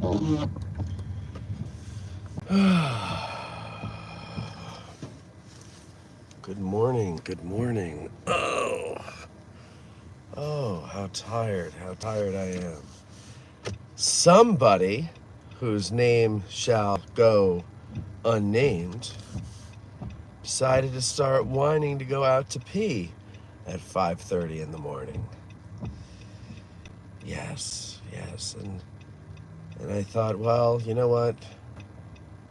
Good morning, good morning. Oh, how tired I am. Somebody whose name shall go unnamed decided to start whining to go out to pee at 5:30 in the morning. Yes, and I thought, well, you know what?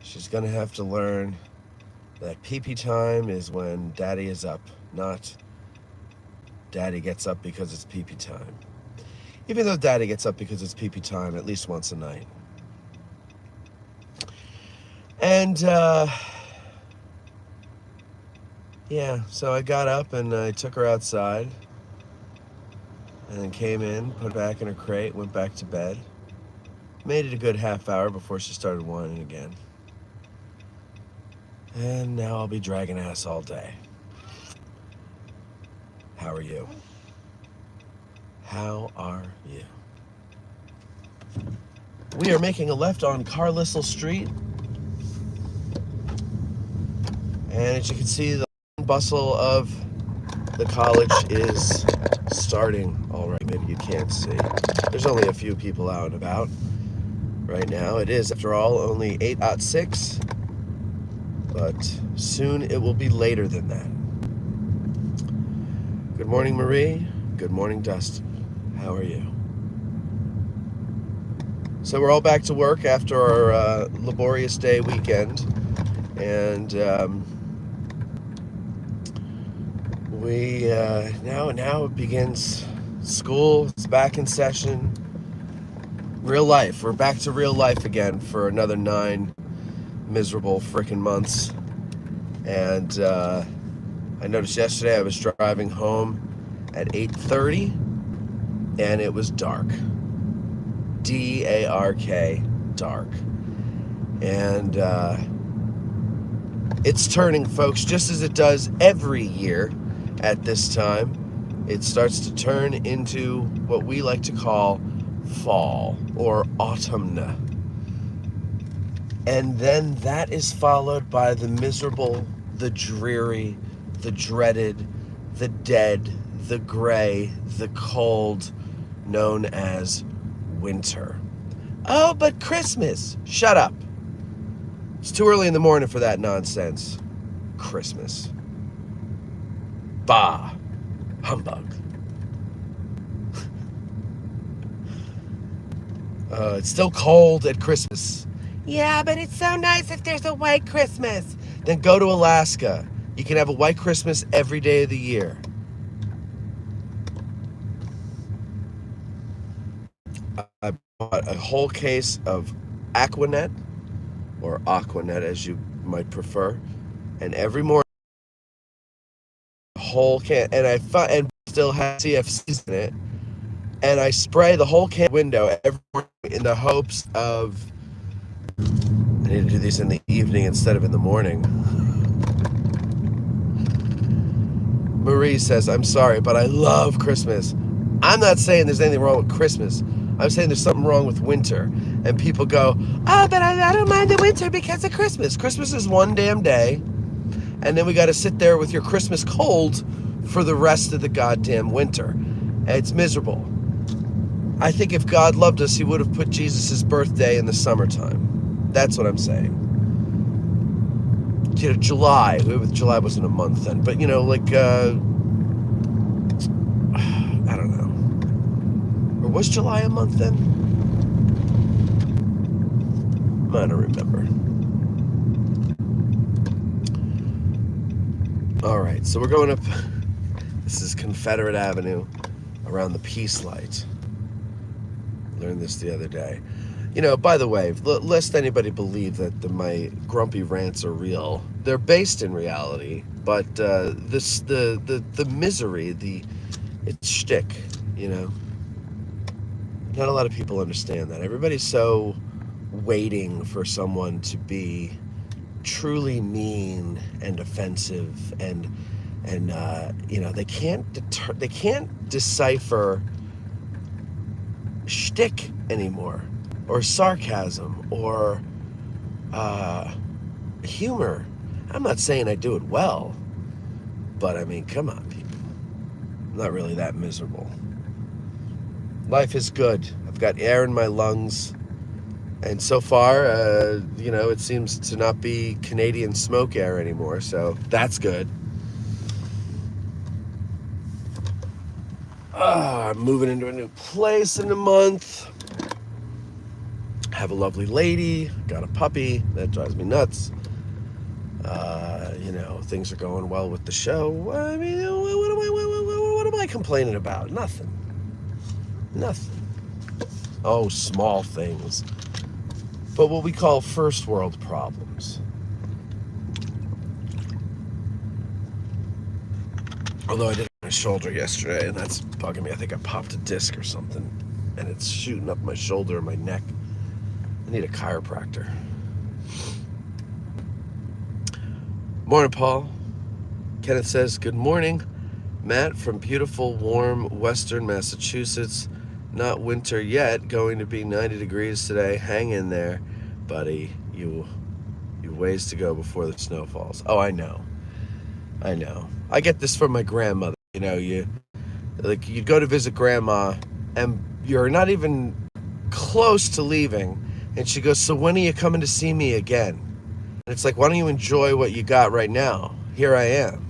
She's gonna have to learn that pee-pee time is when daddy is up, not daddy gets up because it's pee-pee time. Even though daddy gets up because it's pee-pee time at least once a night. And, yeah, so I got up and I took her outside and then came in, put her back in her crate, went back to bed. Made it a good half hour before she started whining again. And now I'll be dragging ass all day. How are you? How are you? We are making a left on Carlisle Street. And as you can see, the bustle of the college is starting already. Maybe you can't see. There's only a few people out and about right now. It is, after all, only 8:06, but soon it will be later than that. Good morning, Marie. Good morning, Dustin. How are you? So we're all back to work after our laborious day weekend, and we now it begins. School is back in session. Real life. We're back to real life again for another 9 miserable frickin' months. And I noticed yesterday I was driving home at 8:30, and it was dark. D-A-R-K, dark. And it's turning, folks, just as it does every year at this time. It starts to turn into what we like to call fall or autumn. And then that is followed by the miserable, the dreary, the dreaded, the dead, the gray, the cold, known as winter. Oh, but Christmas. Shut up. It's too early in the morning for that nonsense. Christmas. Bah. Humbug. It's still cold at Christmas. Yeah, but it's so nice if there's a white Christmas. Then go to Alaska. You can have a white Christmas every day of the year. I bought a whole case of Aquanet, or Aquanet as you might prefer, and every morning, a whole can, and still has CFCs in it, and I spray the whole can window every morning in the hopes of, I need to do these in the evening instead of in the morning. Marie says, I'm sorry, but I love Christmas. I'm not saying there's anything wrong with Christmas. I'm saying there's something wrong with winter. And people go, oh, but I don't mind the winter because of Christmas. Christmas is one damn day. And then we got to sit there with your Christmas cold for the rest of the goddamn winter. And it's miserable. I think if God loved us, he would have put Jesus' birthday in the summertime. That's what I'm saying. You know, July wasn't a month then, but you know, like, I don't know. Or was July a month then? I don't remember. All right, so we're going up. This is Confederate Avenue around the Peace Light. Learned this the other day. You know, by the way, lest anybody believe that my grumpy rants are real, they're based in reality. But the misery, it's shtick. You know, not a lot of people understand that. Everybody's so waiting for someone to be truly mean and offensive, and you know, they can't decipher shtick anymore. or sarcasm or humor. I'm not saying I do it well, but I mean, come on, people. I'm not really that miserable. Life is good. I've got air in my lungs. And so far, it seems to not be Canadian smoke air anymore, so that's good. I'm moving into a new place in a month. Have a lovely lady. Got a puppy. That drives me nuts. Things are going well with the show. I mean, what am I complaining about? Nothing. Oh, small things. But what we call first world problems. Although I did my shoulder yesterday, and that's bugging me. I think I popped a disc or something, and it's shooting up my shoulder and my neck. I need a chiropractor. Morning, Paul. Kenneth says, good morning. Matt from beautiful, warm, western Massachusetts. Not winter yet, going to be 90 degrees today. Hang in there, buddy. You ways to go before the snow falls. Oh, I know. I get this from my grandmother. You go to visit grandma, and you're not even close to leaving, and she goes, so when are you coming to see me again? And it's like, why don't you enjoy what you got right now? Here I am.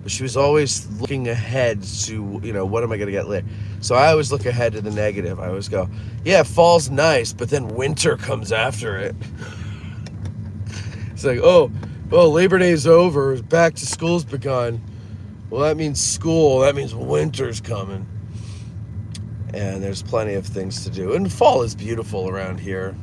But she was always looking ahead to, what am I going to get later? So I always look ahead to the negative. I always go, yeah, fall's nice, but then winter comes after it. It's like, oh, Labor Day's over. Back to school's begun. Well, that means school. That means winter's coming. And there's plenty of things to do. And fall is beautiful around here.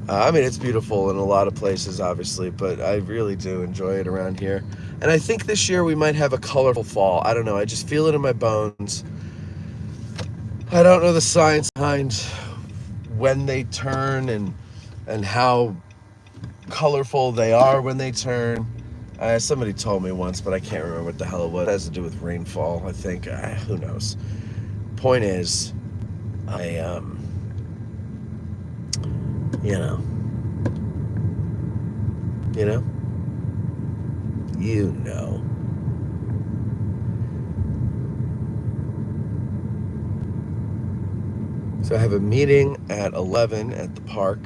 It's beautiful in a lot of places, obviously, but I really do enjoy it around here. And I think this year we might have a colorful fall. I don't know. I just feel it in my bones. I don't know the science behind when they turn and how colorful they are when they turn. Somebody told me once, but I can't remember what the hell it was. It has to do with rainfall, I think. Who knows? Point is, So I have a meeting at 11 at the park,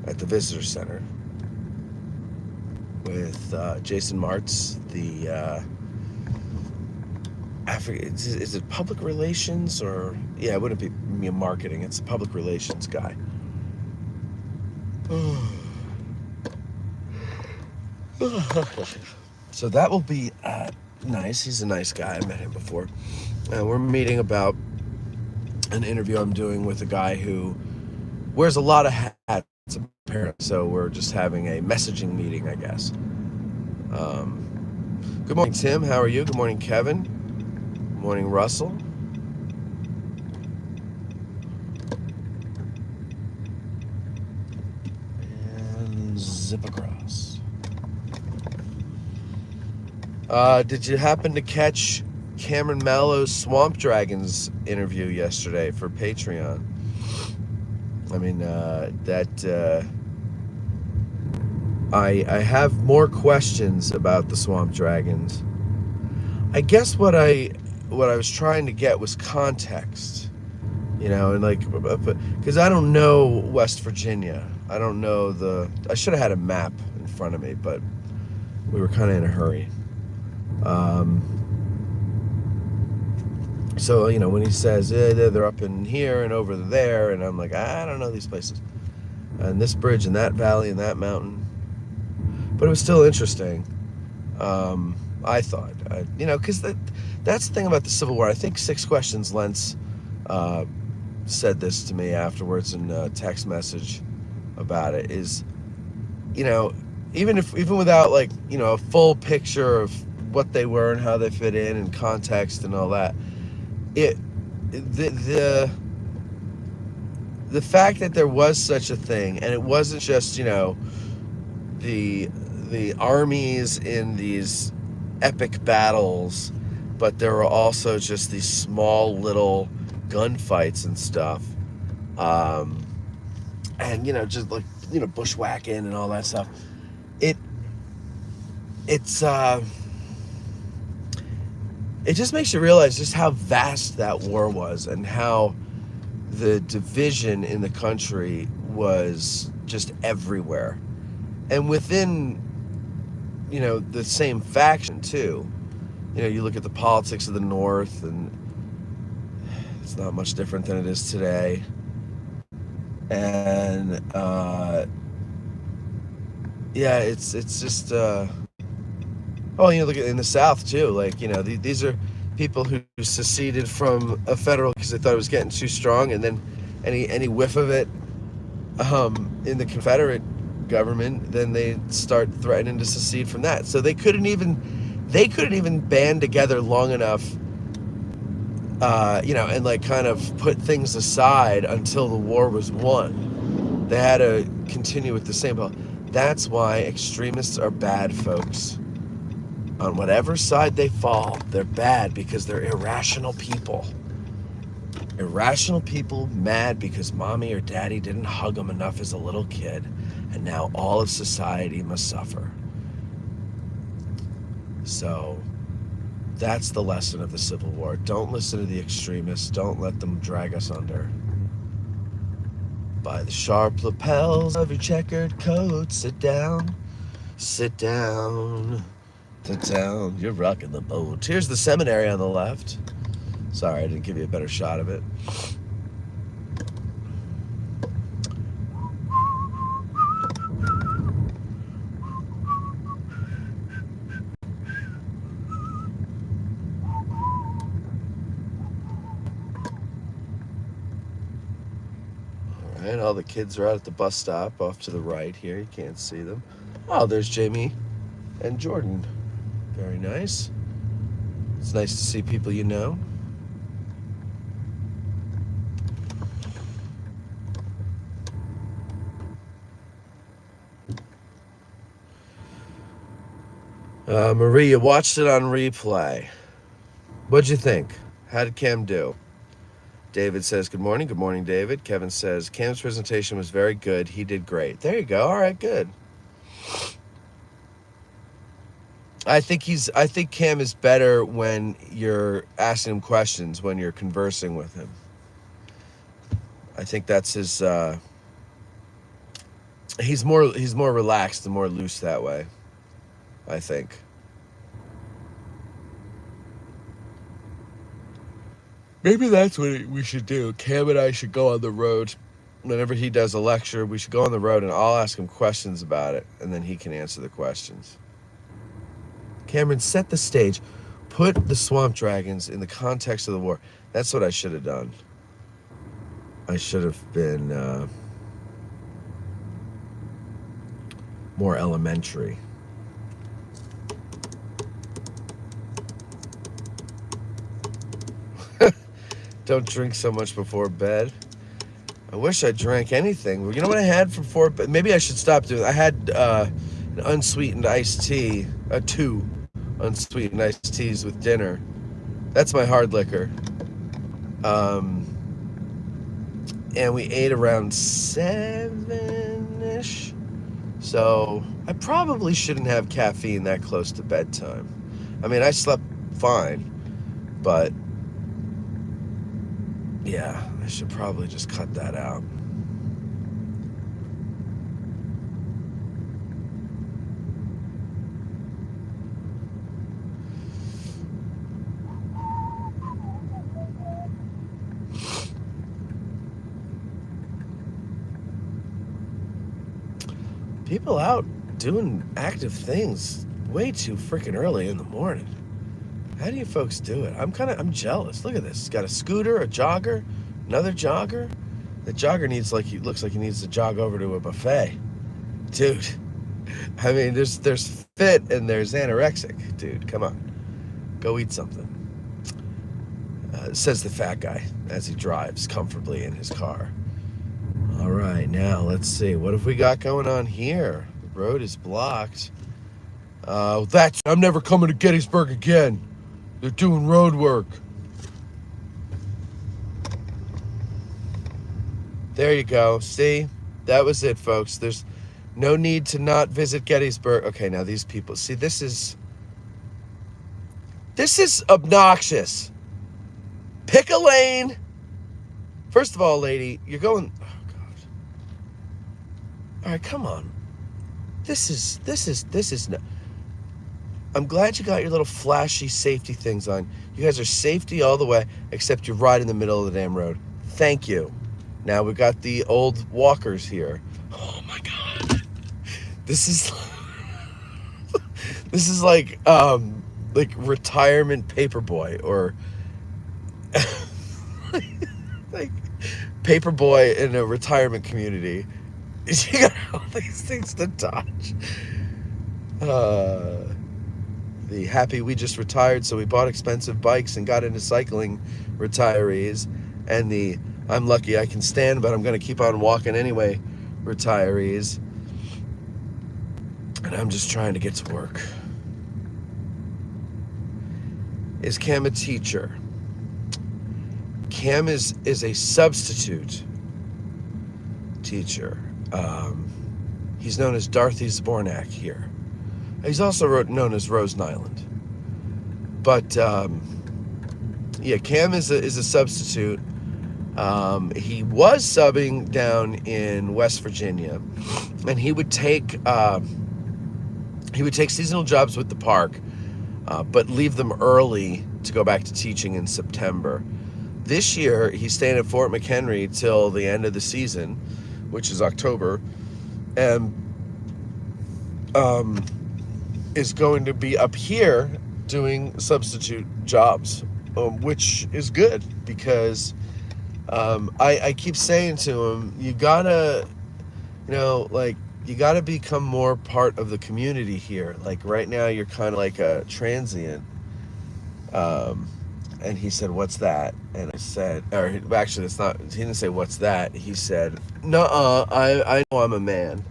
at the visitor center, with Jason Martz, is it public relations or, yeah, it wouldn't be marketing, it's public relations guy. So that will be nice. He's a nice guy. I met him before. We're meeting about an interview I'm doing with a guy who wears a lot of hats, apparently. So we're just having a messaging meeting, I guess. Good morning, Tim. How are you? Good morning, Kevin. Good morning, Russell. And zip across. Did you happen to catch Cameron Mallow's Swamp Dragons interview yesterday for Patreon? I mean, I have more questions about the Swamp Dragons. I guess what I was trying to get was context, and because I don't know West Virginia. I don't know I should have had a map in front of me, but we were kind of in a hurry. So, when he says, they're up in here and over there, and I'm like, I don't know these places. And this bridge and that valley and that mountain. But it was still interesting, I thought. Because that's the thing about the Civil War. I think 6 Questions Lentz said this to me afterwards in a text message about it, is, even without, a full picture of what they were and how they fit in and context and all that, the fact that there was such a thing, and it wasn't just the armies in these epic battles, but there were also just these small little gunfights and stuff. um, and just like bushwhacking and all that stuff. It it's it just makes you realize just how vast that war was and how the division in the country was just everywhere, and within the same faction too. You look at the politics of the North, and it's not much different than it is today. And yeah, it's just look at in the South too. Like these are people who seceded from a federal because they thought it was getting too strong, and then any whiff of it in the Confederate government, then they start threatening to secede from that. So they couldn't even band together long enough, and like kind of put things aside until the war was won. They had to continue with the same. That's why extremists are bad, folks. On whatever side they fall, they're bad because they're irrational people. Irrational people mad because mommy or daddy didn't hug them enough as a little kid, and now all of society must suffer. So that's the lesson of the Civil War. Don't listen to the extremists. Don't let them drag us under. By the sharp lapels of your checkered coat, sit down, sit down. You're rocking the boat. Here's the seminary on the left. Sorry, I didn't give you a better shot of it. All right, all the kids are out at the bus stop off to the right here. You can't see them. Oh, there's Jamie and Jordan. Very nice. It's nice to see people you know. Maria watched it on replay. What'd you think? How did Cam do? David says, good morning. Good morning, David. Kevin says, Cam's presentation was very good. He did great. There you go. All right, good. I think Cam is better when you're asking him questions, when you're conversing with him. I think that's his he's more relaxed and more loose that way, I think. Maybe that's what we should do. Cam and I should go on the road. Whenever he does a lecture, we should go on the road and I'll ask him questions about it, and then he can answer the questions. Cameron, set the stage. Put the swamp dragons in the context of the war. That's what I should have done. I should have been more elementary. Don't drink so much before bed. I wish I drank anything. You know what I had before bed? Maybe I should stop doing it. I had an unsweetened iced tea, 2 unsweetened iced teas with dinner. That's my hard liquor. And we ate around 7-ish. So I probably shouldn't have caffeine that close to bedtime. I mean, I slept fine, but yeah, I should probably just cut that out. People out doing active things way too freaking early in the morning. How do you folks do it? I'm jealous. Look at this. He's got a scooter, a jogger, another jogger. The jogger looks like he needs to jog over to a buffet. Dude, I mean, there's fit and there's anorexic. Dude, come on. Go eat something. Says the fat guy as he drives comfortably in his car. All right, now let's see. What have we got going on here? The road is blocked. I'm never coming to Gettysburg again. They're doing road work. There you go. See? That was it, folks. There's no need to not visit Gettysburg. Okay, now these people. See, this is obnoxious. Pick a lane. First of all, lady, you're going. Oh God. All right, come on. This is no. I'm glad you got your little flashy safety things on. You guys are safety all the way, except you're right in the middle of the damn road. Thank you. Now we've got the old walkers here. Oh my God. This is this is like retirement paperboy or like paperboy in a retirement community. You got all these things to dodge. The happy we just retired, so we bought expensive bikes and got into cycling retirees, and the I'm lucky I can stand, but I'm going to keep on walking anyway retirees. And I'm just trying to get to work. Is Cam a teacher? Cam is a substitute teacher. He's known as Dorothy Zbornak here. He's also known as Rose Nyland. But yeah, Cam is a substitute. He was subbing down in West Virginia, and he would take seasonal jobs with the park, but leave them early to go back to teaching in September. This year, he's staying at Fort McHenry till the end of the season, which is October, and is going to be up here doing substitute jobs, which is good because I keep saying to him, you gotta become more part of the community here. Like right now, you're kind of like a transient. And he said, "What's that?" And I said, or actually, it's not. He didn't say, "What's that?" He said, "No, I know I'm a man."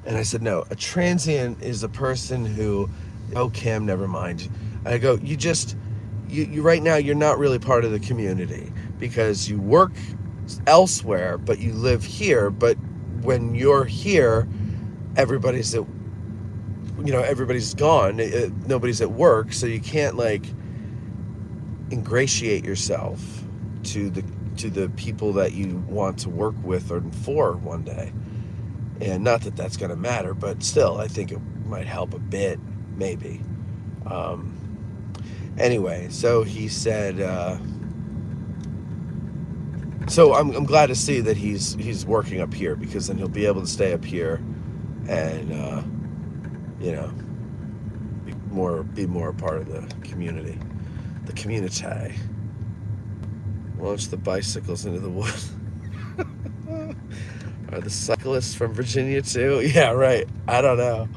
And I said, "No, a transient is a person who." Oh, Cam, never mind. I go, you right now, you're not really part of the community because you work elsewhere, but you live here. But when you're here, everybody's gone. Nobody's at work, so you can't like ingratiate yourself to the people that you want to work with or for one day. And not that that's going to matter, but still, I think it might help a bit, maybe. Anyway, so he said. So I'm glad to see that he's working up here because then he'll be able to stay up here, and be more a part of the community. The community. Launch the bicycles into the woods. Are the cyclists from Virginia too? Yeah, right. I don't know.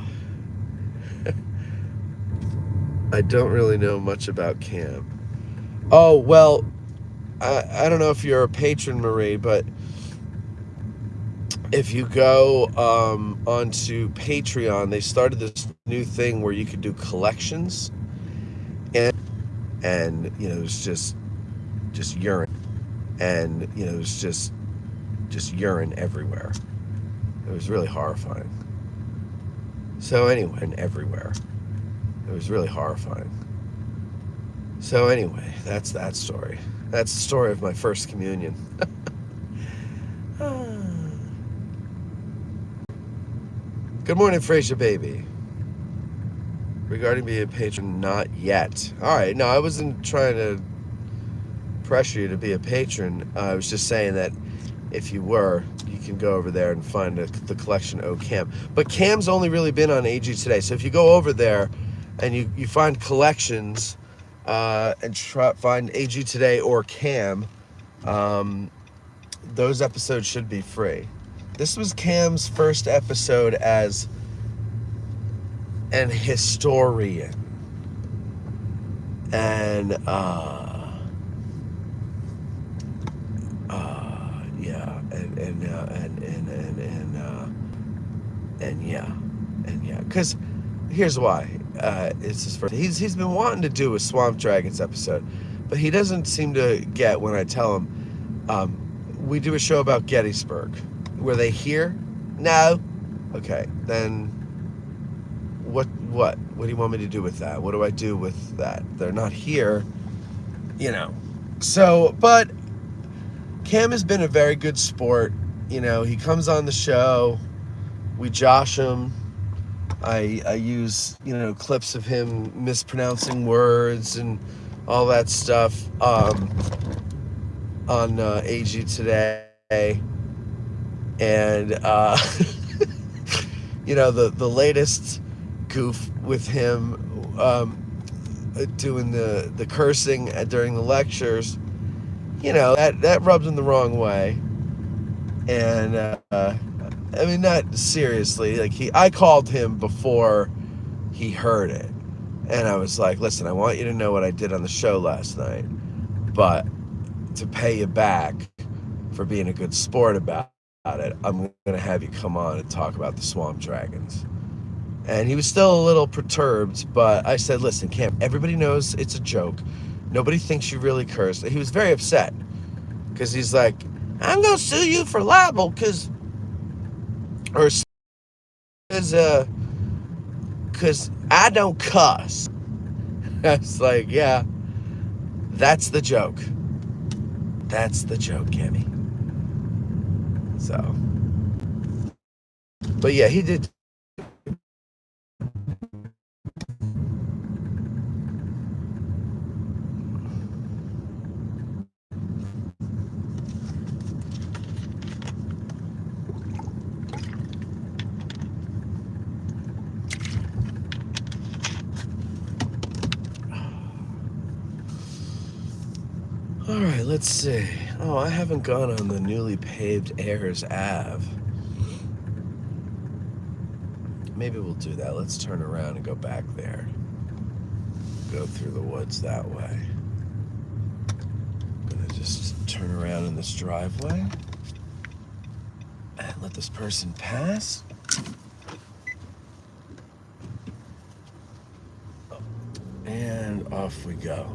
I don't really know much about Cam. Oh, well, I don't know if you're a patron, Marie, but if you go onto Patreon, they started this new thing where you could do collections. And it was just urine, and it was just urine everywhere. It was really horrifying. So anyway, and everywhere, it was really horrifying. So anyway, that's that story. That's the story of my first communion. Good morning, Frasier baby. Regarding being a patron, not yet. All right, no, I wasn't trying to pressure you to be a patron. I was just saying that if you were, you can go over there and find the collection of Cam. But Cam's only really been on AG Today. So if you go over there and you find collections and find AG Today or Cam, those episodes should be free. This was Cam's first episode as an historian, and because here's why. It's his first. He's been wanting to do a Swamp Dragons episode, but he doesn't seem to get when I tell him we do a show about Gettysburg. Were they here? No. Okay, then what do you want me to do with that? What do I do with that? They're not here, you know. So, but Cam has been a very good sport. You know, he comes on the show, we josh him. I use, you know, clips of him mispronouncing words and all that stuff on AG Today. And, you know, the latest goof with him doing the cursing during the lectures, you know, that rubbed him the wrong way. And I mean, not seriously. Like I called him before he heard it, and I was like, "Listen, I want you to know what I did on the show last night, but to pay you back for being a good sport about it, I'm going to have you come on and talk about the swamp dragons." And he was still a little perturbed, but I said, "Listen, Cam, everybody knows it's a joke. Nobody thinks you really cursed." He was very upset because he's like, "I'm going to sue you for libel because I don't cuss." I was like, "Yeah, that's the joke. That's the joke, Cammy." So, but yeah, he did. All right, let's see. Oh, I haven't gone on the newly paved Ayers Ave. Maybe we'll do that. Let's turn around and go back there. Go through the woods that way. I'm gonna just turn around in this driveway and let this person pass. And off we go.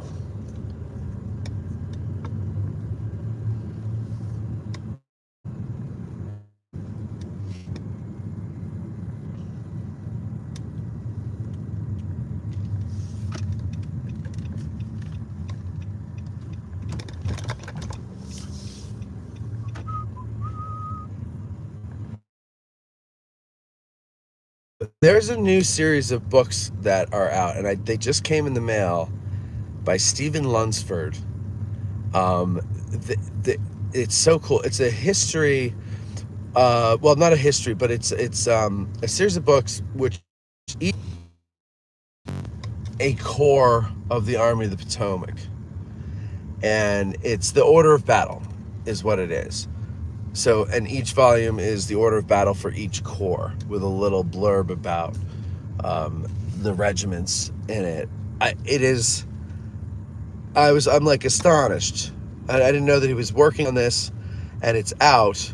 There's a new series of books that are out, and they just came in the mail by Stephen Lunsford. It's so cool. It's a history, well, not a history, but it's a series of books which each a corps of the Army of the Potomac, and it's the order of battle is what it is. So, and each volume is the order of battle for each corps with a little blurb about the regiments in it. I'm like astonished. I didn't know that he was working on this, and it's out,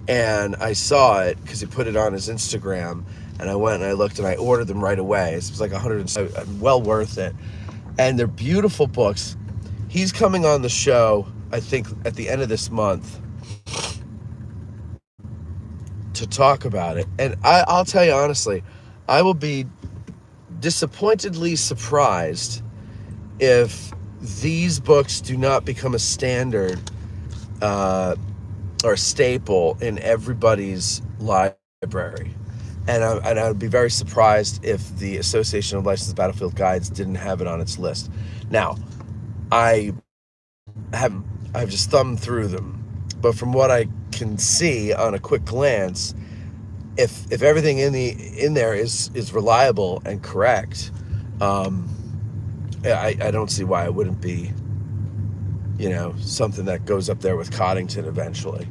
and I saw it because he put it on his Instagram, and I went and I looked and I ordered them right away. It was like 100, well worth it, and they're beautiful books. He's coming on the show, I think, at the end of this month to talk about it, and I'll tell you honestly, I will be disappointedly surprised if these books do not become a standard or staple in everybody's library, and I would be very surprised if the Association of Licensed Battlefield Guides didn't have it on its list. Now, I've just thumbed through them, but from what I can see on a quick glance, if everything in there is reliable and correct, I don't see why it wouldn't be, you know, something that goes up there with Coddington eventually.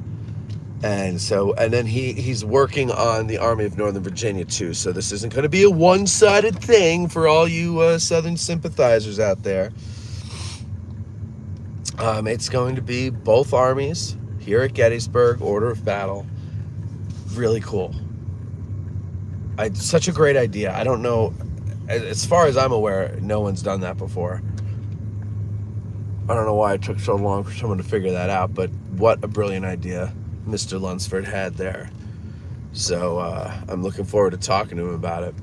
And then he's working on the Army of Northern Virginia too, so this isn't going to be a one-sided thing for all you Southern sympathizers out there. It's going to be both armies here at Gettysburg, order of battle. Really cool. Such a great idea. I don't know, as far as I'm aware, no one's done that before. I don't know why it took so long for someone to figure that out, but what a brilliant idea Mr. Lunsford had there. So I'm looking forward to talking to him about it.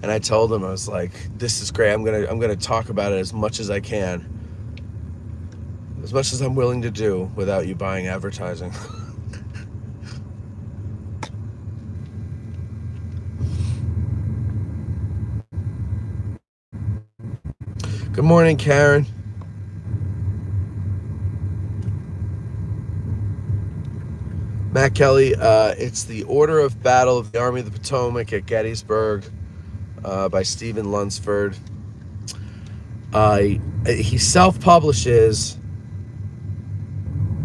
And I told him, I was like, "This is great. I'm gonna talk about it as much as I can, as much as I'm willing to do without you buying advertising." Good morning, Karen. Matt Kelly, it's the Order of Battle of the Army of the Potomac at Gettysburg by Stephen Lunsford. He self-publishes.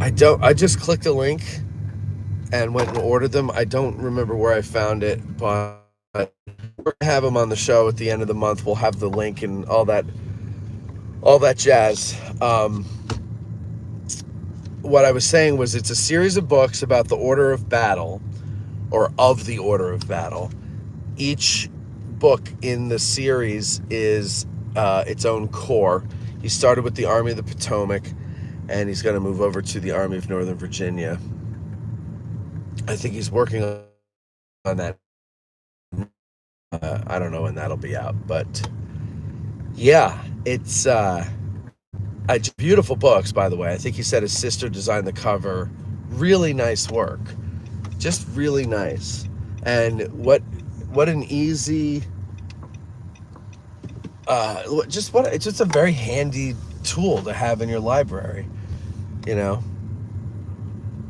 I just clicked a link and went and ordered them. I don't remember where I found it, but we're gonna have him on the show at the end of the month. We'll have the link and all that jazz. What I was saying was it's a series of books about the Order of Battle, or of the Order of Battle. Each book in the series is its own corps. He started with the Army of the Potomac, and he's going to move over to the Army of Northern Virginia. I think he's working on that. I don't know when that'll be out, but yeah, it's beautiful books, by the way. I think he said his sister designed the cover. Really nice work, just really nice. And what an easy, it's just a very handy tool to have in your library, you know.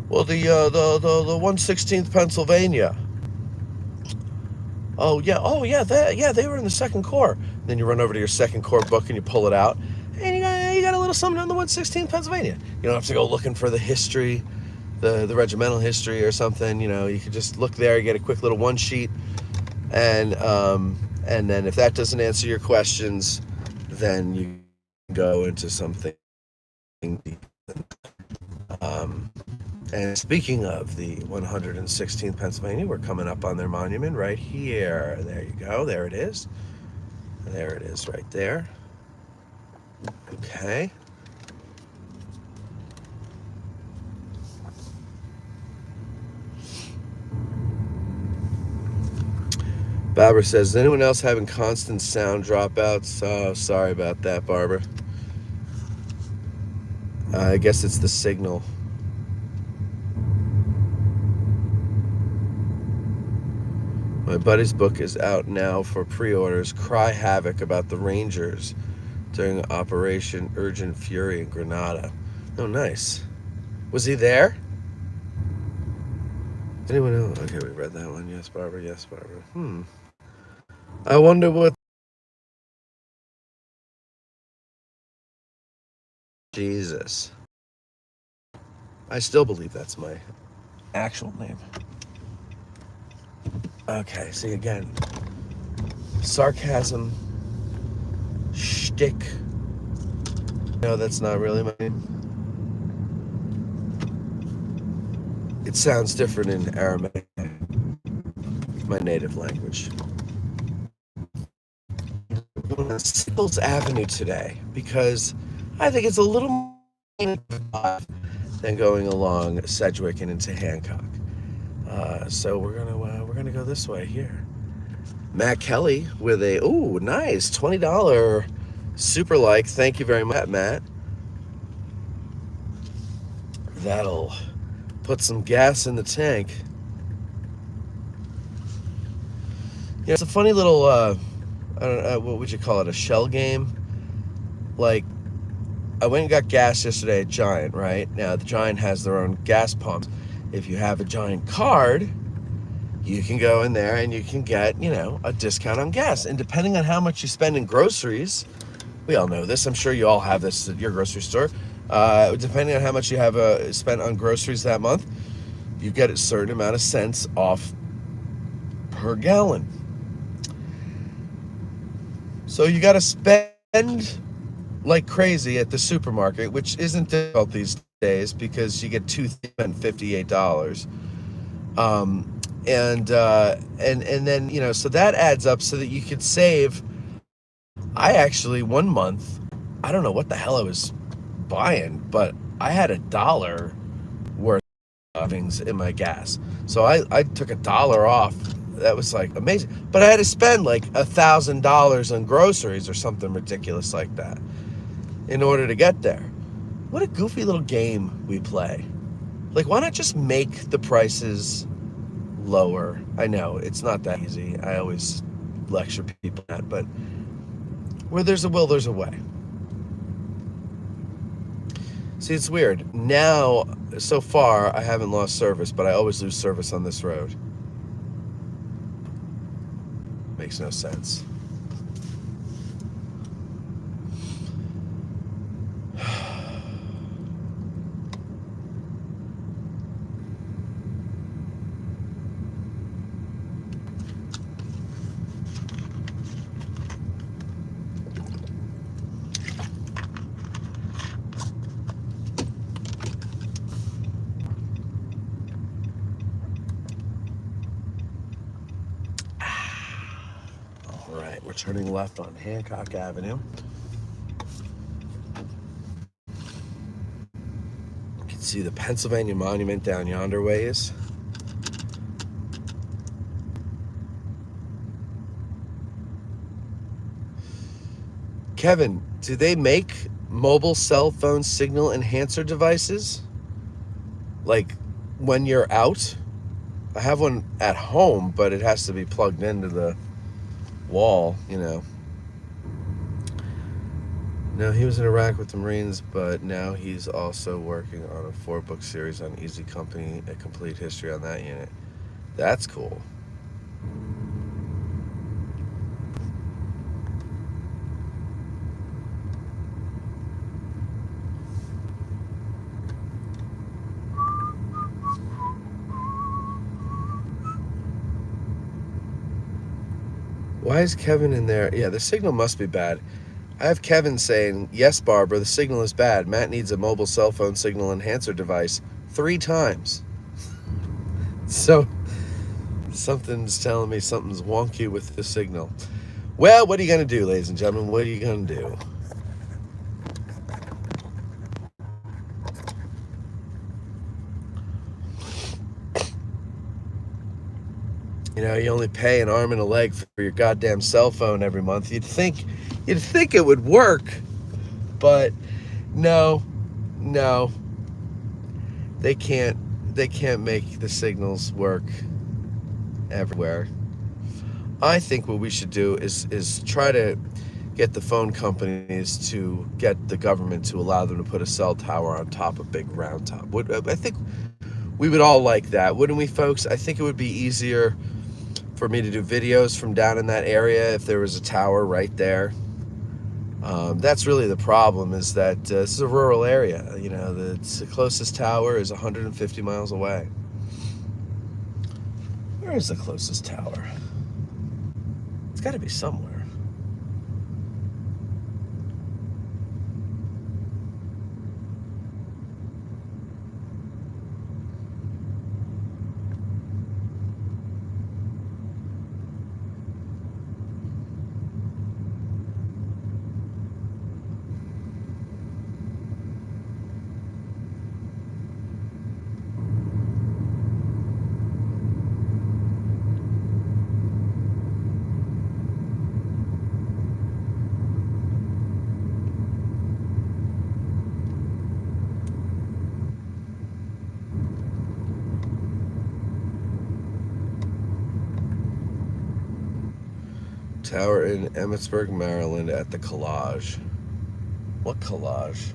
Well, the 116th Pennsylvania. Oh yeah, they were in the Second Corps. Then you run over to your Second Corps book and you pull it out, and you got a little something on the 116th Pennsylvania. You don't have to go looking for the history, the regimental history or something. You know, you could just look there, you get a quick little one sheet, and then if that doesn't answer your questions, then you go into something. And speaking of the 116th Pennsylvania, we're coming up on their monument right here. There you go. There it is. There it is right there. Okay. Barbara says, is anyone else having constant sound dropouts? Oh, sorry about that, Barbara. I guess it's the signal. My buddy's book is out now for pre-orders. Cry havoc about the Rangers during Operation Urgent Fury in Grenada. Oh, nice. Was he there? Anyone else? Okay, we read that one. Yes, Barbara. Yes, Barbara. I wonder what... Jesus. I still believe that's my actual name. Okay, see again. Sarcasm. Shtick. No, that's not really my name. It sounds different in Aramaic, my native language. We're going on Sickles Avenue today because I think it's a little more than going along Sedgwick and into Hancock. So we're gonna go this way here. Matt Kelly with a nice $20 super like. Thank you very much, Matt. That'll put some gas in the tank. Yeah, it's a funny little I don't know, what would you call it, a shell game? Like, I went and got gas yesterday at Giant, right? Now the Giant has their own gas pumps. If you have a Giant card, you can go in there and you can get, a discount on gas. And depending on how much you spend in groceries, we all know this, I'm sure you all have this at your grocery store. Depending on how much you have spent on groceries that month, you get a certain amount of cents off per gallon. So you got to spend like crazy at the supermarket, which isn't difficult these days because you get $258. And then, so that adds up so that you could save. I actually, one month, I don't know what the hell I was buying, but I had $1 worth of things in my gas. So I took $1 off. That was like amazing. But I had to spend like $1,000 on groceries or something ridiculous like that in order to get there. What a goofy little game we play. Like, why not just make the prices lower? I know it's not that easy. I always lecture people that, but where there's a will, there's a way. See, it's weird. Now, so far, I haven't lost service, but I always lose service on this road. Makes no sense. All right, we're turning left on Hancock Avenue. You can see the Pennsylvania Monument down yonder ways. Kevin, do they make mobile cell phone signal enhancer devices? Like when you're out? I have one at home, but it has to be plugged into the wall, you know. No, he was in Iraq with the Marines, but now he's also working on a 4-book series on Easy Company, a complete history on that unit. That's cool. Why is Kevin in there? Yeah, the signal must be bad. I have Kevin saying, yes, Barbara, the signal is bad. Matt needs a mobile cell phone signal enhancer device 3 times. So something's telling me something's wonky with the signal. Well, what are you going to do, ladies and gentlemen? What are you going to do? You know, you only pay an arm and a leg for your goddamn cell phone every month. You'd think it would work, but no. They can't make the signals work everywhere. I think what we should do is try to get the phone companies to get the government to allow them to put a cell tower on top of big round top. I think we would all like that, wouldn't we, folks? I think it would be easier for me to do videos from down in that area if there was a tower right there. That's really the problem, is that this is a rural area. You know, the closest tower is 150 miles away. Where is the closest tower? It's got to be somewhere. Tower in Emmitsburg, Maryland at the Collage. What Collage?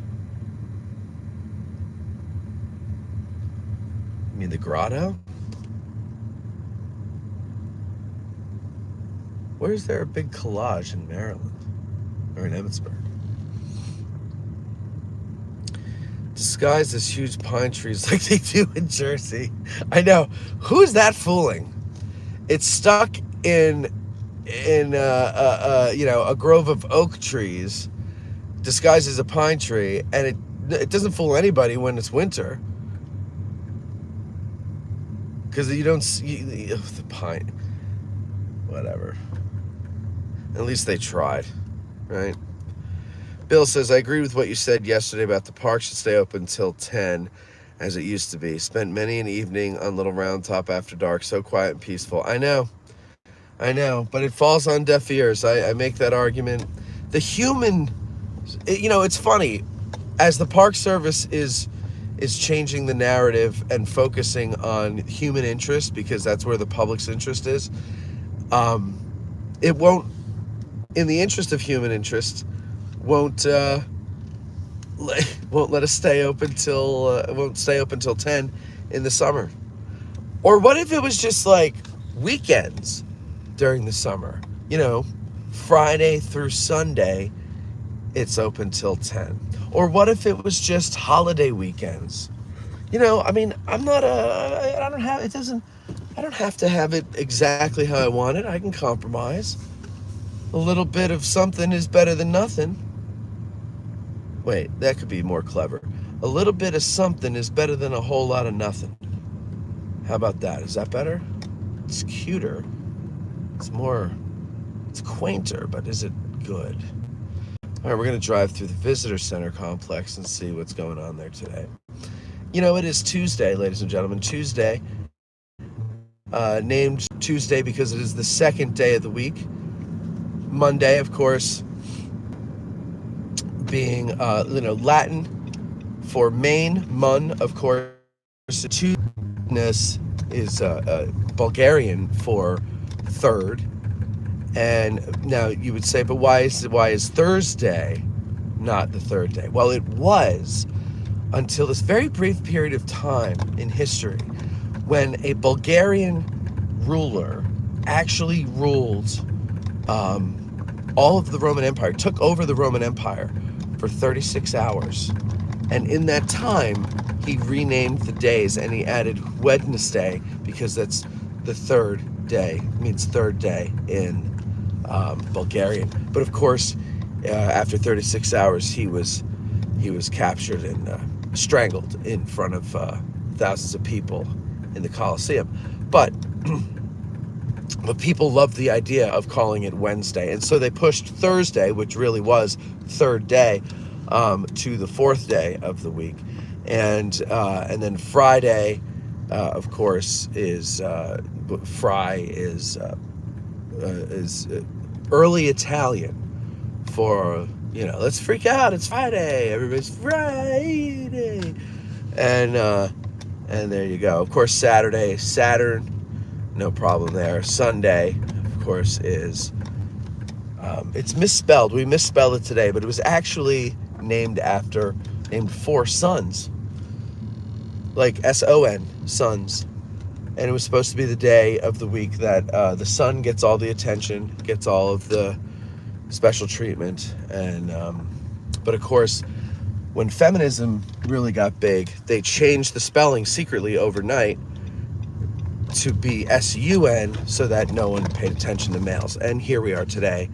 You mean the grotto? Where is there a big collage in Maryland? Or in Emmitsburg? Disguised as huge pine trees like they do in Jersey. I know. Who's that fooling? It's stuck in a grove of oak trees disguised as a pine tree, and it doesn't fool anybody when it's winter, because you don't see the pine. Whatever. At least they tried, right? Bill says, I agree with what you said yesterday about the park should stay open till 10 as it used to be. Spent many an evening on Little Round Top after dark, so quiet and peaceful. I know, but it falls on deaf ears. I make that argument. The human, it's funny, as the Park Service is changing the narrative and focusing on human interest, because that's where the public's interest is. It won't, in the interest of human interest, won't let us stay open till won't stay open till 10 in the summer. Or what if it was just like weekends during the summer? Friday through Sunday, it's open till 10. Or what if it was just holiday weekends? I'm not I don't have, it doesn't, I don't have to have it exactly how I want it. I can compromise. A little bit of something is better than nothing. Wait, that could be more clever. A little bit of something is better than a whole lot of nothing. How about that? Is that better? It's cuter. It's quainter, but is it good? All right, we're going to drive through the visitor center complex and see what's going on there today. It is Tuesday, ladies and gentlemen. Tuesday, named Tuesday because it is the second day of the week. Monday, of course, being Latin for main, mun, of course. Tuesdayness is Bulgarian for third. And now you would say, but why is Thursday not the third day? Well, it was until this very brief period of time in history when a Bulgarian ruler actually ruled all of the Roman Empire, took over the Roman Empire for 36 hours. And in that time, he renamed the days and he added Wednesday because that's the third day, means third day in Bulgarian. But of course, after 36 hours, he was captured and strangled in front of thousands of people in the Colosseum. But people loved the idea of calling it Wednesday, and so they pushed Thursday, which really was third day, to the fourth day of the week, and then Friday, of course, is early Italian for let's freak out, it's Friday, everybody's Friday, and there you go. Of course, Saturday, Saturn, no problem there. Sunday, of course, is it's misspelled. We misspelled it today, but it was actually named for sons, like S-O-N, sons. And it was supposed to be the day of the week that the sun gets all the attention, gets all of the special treatment. And but of course, when feminism really got big, they changed the spelling secretly overnight to be S-U-N so that no one paid attention to males. And here we are today,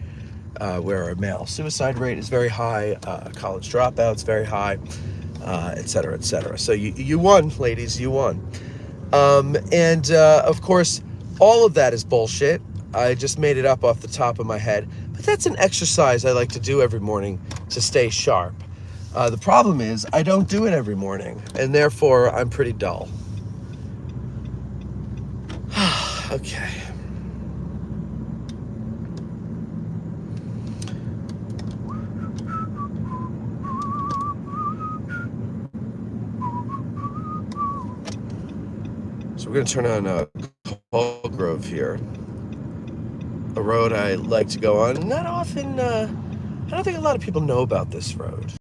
where our male suicide rate is very high, college dropouts very high, et cetera, et cetera. So you won, ladies, you won. And of course, all of that is bullshit. I just made it up off the top of my head. But that's an exercise I like to do every morning to stay sharp. The problem is I don't do it every morning, and therefore I'm pretty dull. Okay. So we're going to turn on Coal Grove here. A road I like to go on. Not often, I don't think a lot of people know about this road.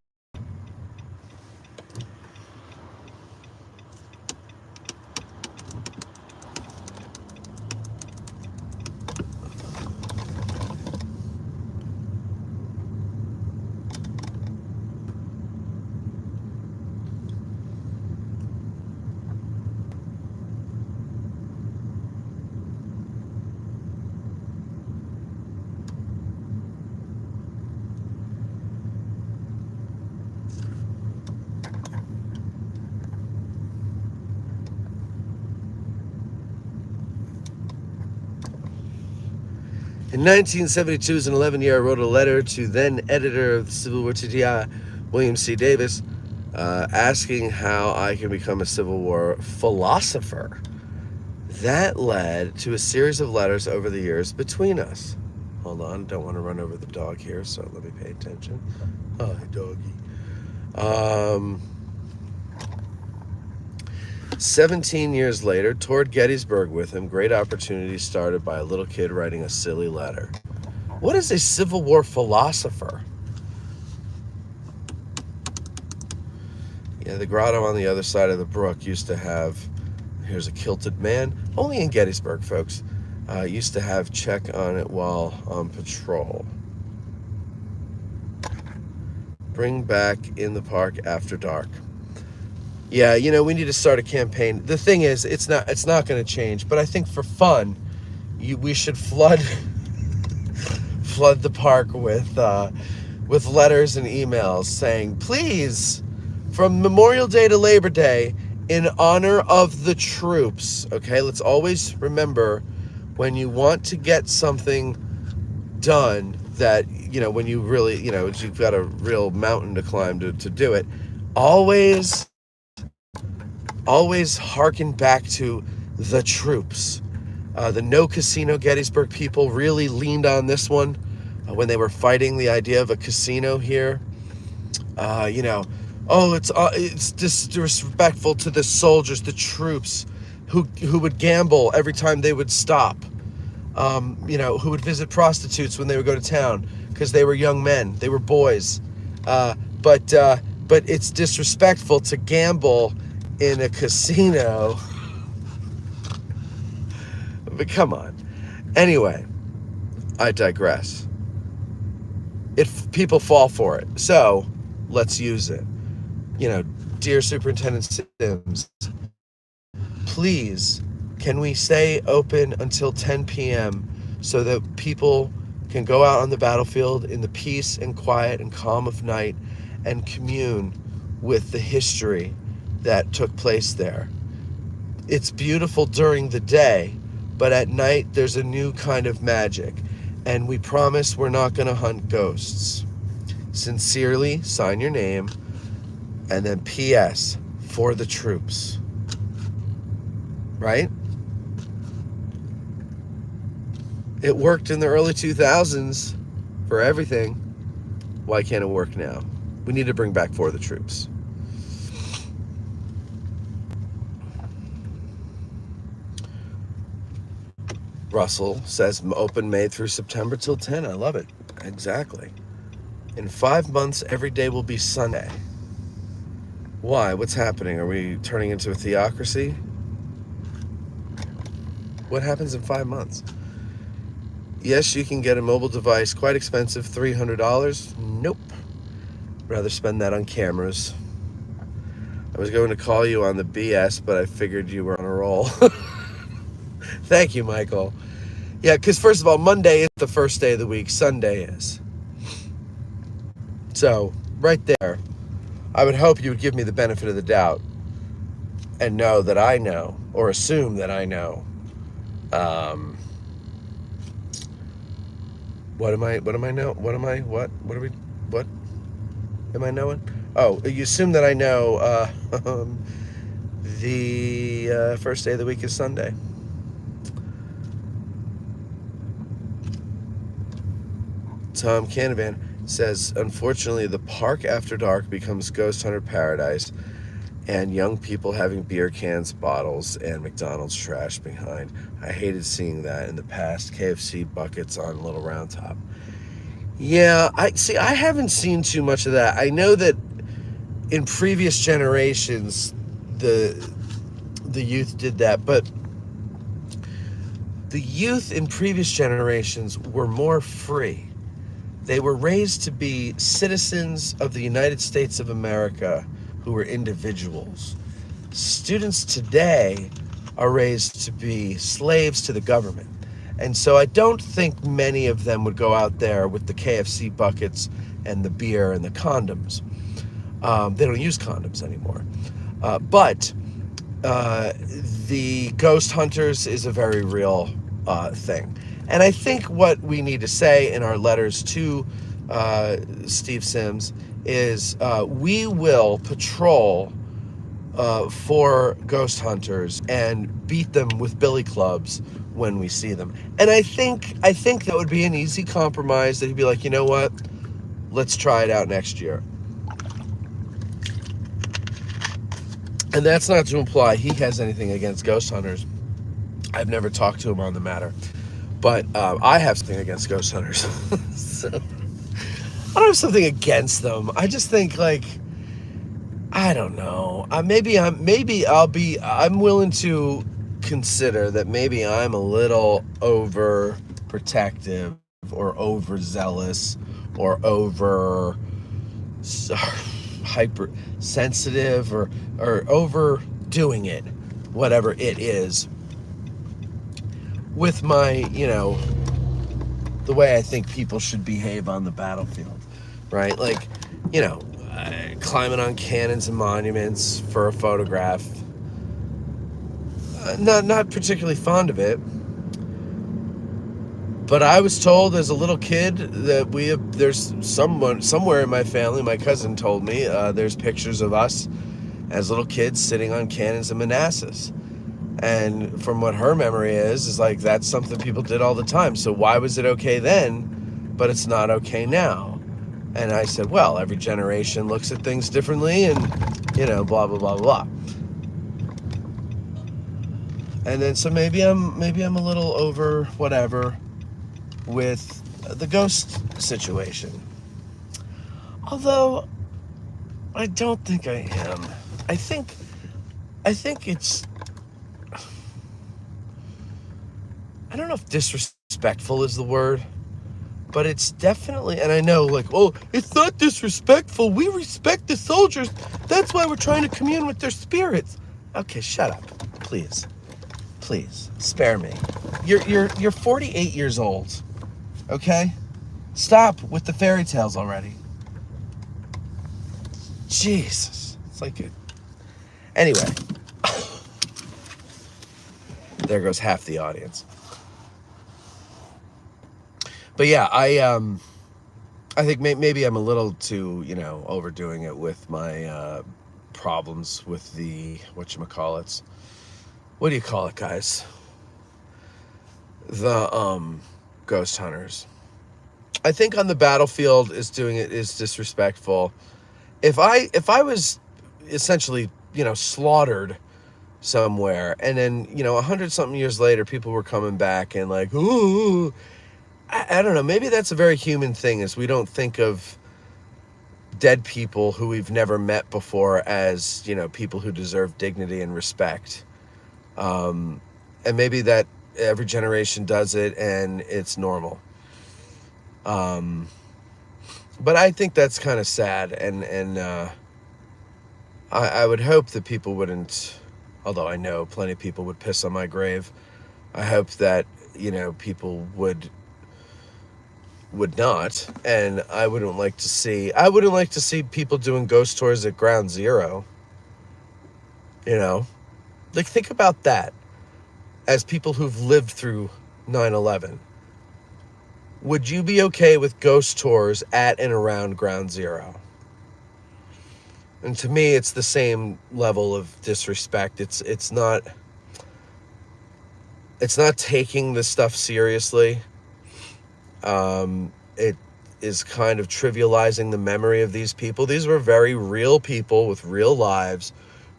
In 1972, as an 11-year, I wrote a letter to then editor of the Civil War TTI, William C. Davis, asking how I can become a Civil War philosopher. That led to a series of letters over the years between us. Hold on, don't want to run over the dog here, so let me pay attention. Hi, doggy. 17 years later, toward Gettysburg with him, great opportunity started by a little kid writing a silly letter. What is a Civil War philosopher? Yeah, the grotto on the other side of the brook used to have, here's a kilted man, only in Gettysburg, folks, used to have check on it while on patrol. Bring back in the park after dark. Yeah, we need to start a campaign. The thing is, it's not going to change, but I think for fun, we should flood the park with letters and emails saying, please, from Memorial Day to Labor Day, in honor of the troops. Okay, let's always remember, when you want to get something done that, when you really, you've got a real mountain to climb to do it, always harken back to the troops. The No Casino Gettysburg people really leaned on this one when they were fighting the idea of a casino here. It's disrespectful to the soldiers, the troops, who would gamble every time they would stop. Who would visit prostitutes when they would go to town because they were young men, they were boys. But it's disrespectful to gamble in a casino. But come on. Anyway, I digress. If people fall for it, so let's use it. Dear Superintendent Sims, please, can we stay open until 10 p.m. so that people can go out on the battlefield in the peace and quiet and calm of night and commune with the history that took place there? It's beautiful during the day, but at night there's a new kind of magic, and we promise we're not going to hunt ghosts. Sincerely, sign your name, and then P.S. for the troops. Right? It worked in the early 2000s for everything. Why can't it work now? We need to bring back for the troops. Russell says open May through September till 10. I love it. Exactly. In 5 months, every day will be Sunday. Why? What's happening? Are we turning into a theocracy? What happens in 5 months? Yes, you can get a mobile device, quite expensive, $300. Nope. Rather spend that on cameras. I was going to call you on the BS, but I figured you were on a roll. Thank you, Michael. Yeah, because first of all, Monday is the first day of the week. Sunday is. So, right there, I would hope you would give me the benefit of the doubt and know that I know, or assume that I know. What am I knowing? Oh, you assume that I know the first day of the week is Sunday. Tom Canavan says, unfortunately, the park after dark becomes ghost hunter paradise, and young people having beer cans, bottles, and McDonald's trash behind. I hated seeing that in the past. KFC buckets on Little Round Top. Yeah, I haven't seen too much of that. I know that in previous generations, the youth did that, but the youth in previous generations were more free. They were raised to be citizens of the United States of America who were individuals. Students today are raised to be slaves to the government. And so I don't think many of them would go out there with the KFC buckets and the beer and the condoms. They don't use condoms anymore. But the ghost hunters is a very real thing. And I think what we need to say in our letters to Steve Sims is we will patrol for ghost hunters and beat them with billy clubs when we see them. And I think that would be an easy compromise, that he'd be like, you know what, let's try it out next year. And that's not to imply he has anything against ghost hunters. I've never talked to him on the matter, but I have something against ghost hunters. So I don't have something against them. I just think, like, I don't know. I'm willing to consider that maybe I'm a little overprotective or overzealous or over hypersensitive or overdoing it, whatever it is, with my, the way I think people should behave on the battlefield, right? Like, climbing on cannons and monuments for a photograph. Not particularly fond of it. But I was told as a little kid that there's someone somewhere in my family, my cousin told me, there's pictures of us as little kids sitting on cannons in Manassas. And from what her memory is like, that's something people did all the time. So why was it okay then, but it's not okay now? And I said, well, every generation looks at things differently, and, blah, blah, blah, blah. And then, so maybe I'm a little over whatever with the ghost situation. Although, I don't think I am. I think it's, I don't know if disrespectful is the word, but it's definitely, and I know, like, oh, it's not disrespectful. We respect the soldiers. That's why we're trying to commune with their spirits. Okay, shut up, please. Please, spare me. You're 48 years old, okay? Stop with the fairy tales already. Jesus, it's like a... Anyway, there goes half the audience. But yeah, I think maybe I'm a little too, overdoing it with my problems with the, whatchamacallits. What do you call it, guys? The ghost hunters. I think on the battlefield is disrespectful. If I was essentially, slaughtered somewhere, and then, 100-something years later, people were coming back and like, ooh, I don't know, maybe that's a very human thing, is we don't think of dead people who we've never met before as, people who deserve dignity and respect. And maybe that every generation does it and it's normal. But I think that's kind of sad, and I would hope that people wouldn't, although I know plenty of people would piss on my grave. I hope that, people would not, and I wouldn't like to see people doing ghost tours at Ground Zero. Like, think about that as people who've lived through 9/11. Would you be okay with ghost tours at and around Ground Zero? And to me, it's the same level of disrespect. It's not taking this stuff seriously. It is kind of trivializing the memory of these people. These were very real people with real lives,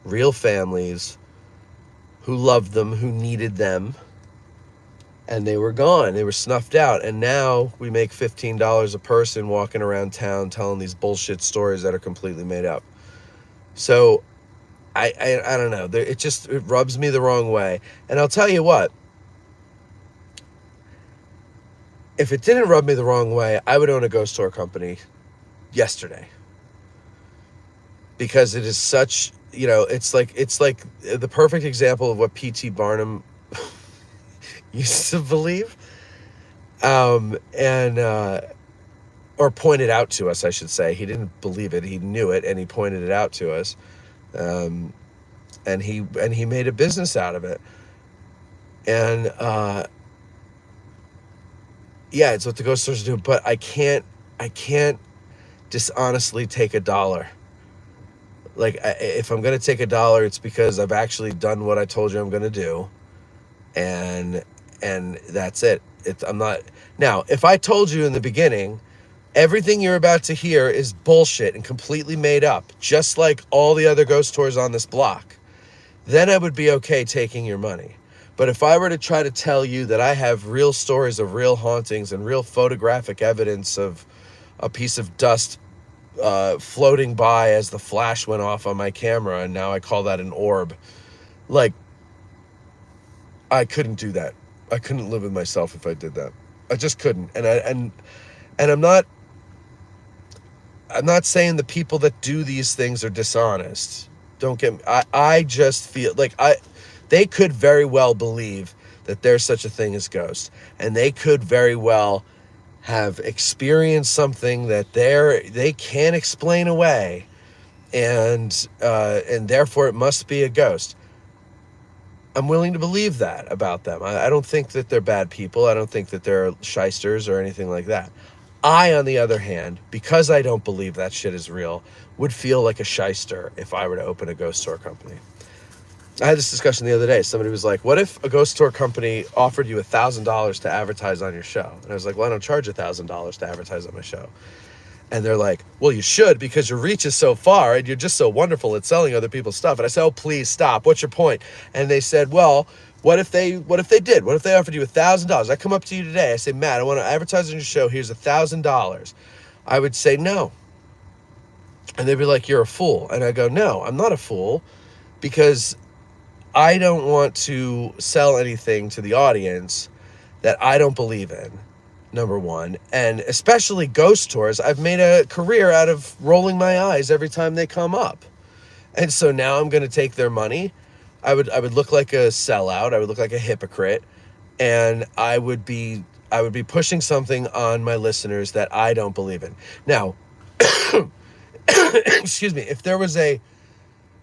real families, who loved them, who needed them, and they were gone. They were snuffed out. And now we make $15 a person walking around town telling these bullshit stories that are completely made up. So I don't know. It rubs me the wrong way. And I'll tell you what, if it didn't rub me the wrong way, I would own a ghost tour company yesterday. Because it is such, it's like the perfect example of what P.T. Barnum used to believe. Or pointed out to us, I should say. He didn't believe it, he knew it, and he pointed it out to us. And he made a business out of it. And Yeah, it's what the ghost stories do, but I can't dishonestly take $1. Like, if I'm going to take $1, it's because I've actually done what I told you I'm going to do, and that's it. I'm not. Now, if I told you in the beginning, everything you're about to hear is bullshit and completely made up, just like all the other ghost tours on this block, then I would be okay taking your money. But if I were to try to tell you that I have real stories of real hauntings and real photographic evidence of a piece of dust floating by as the flash went off on my camera, and now I call that an orb, like, I couldn't do that. I couldn't live with myself if I did that. I just couldn't. And I'm not saying the people that do these things are dishonest. Don't get me. I just feel like they could very well believe that there's such a thing as ghosts, and they could very well have experienced something that they can't explain away, and therefore it must be a ghost. I'm willing to believe that about them. I don't think that they're bad people. I don't think that they're shysters or anything like that. I, on the other hand, because I don't believe that shit is real, would feel like a shyster if I were to open a ghost tour company. I had this discussion the other day. Somebody was like, what if a ghost tour company offered you $1,000 to advertise on your show? And I was like, well, I don't charge $1,000 to advertise on my show. And they're like, well, you should, because your reach is so far and you're just so wonderful at selling other people's stuff. And I said, oh, please stop. What's your point? And they said, well, what if they did? What if they offered you $1,000? I come up to you today. I say, Matt, I want to advertise on your show. Here's $1,000. I would say no. And they'd be like, you're a fool. And I go, no, I'm not a fool, because I don't want to sell anything to the audience that I don't believe in. Number one, and especially ghost tours, I've made a career out of rolling my eyes every time they come up. And so now I'm going to take their money. I would look like a sellout. I would look like a hypocrite. And I would be pushing something on my listeners that I don't believe in. Now, excuse me, if there was a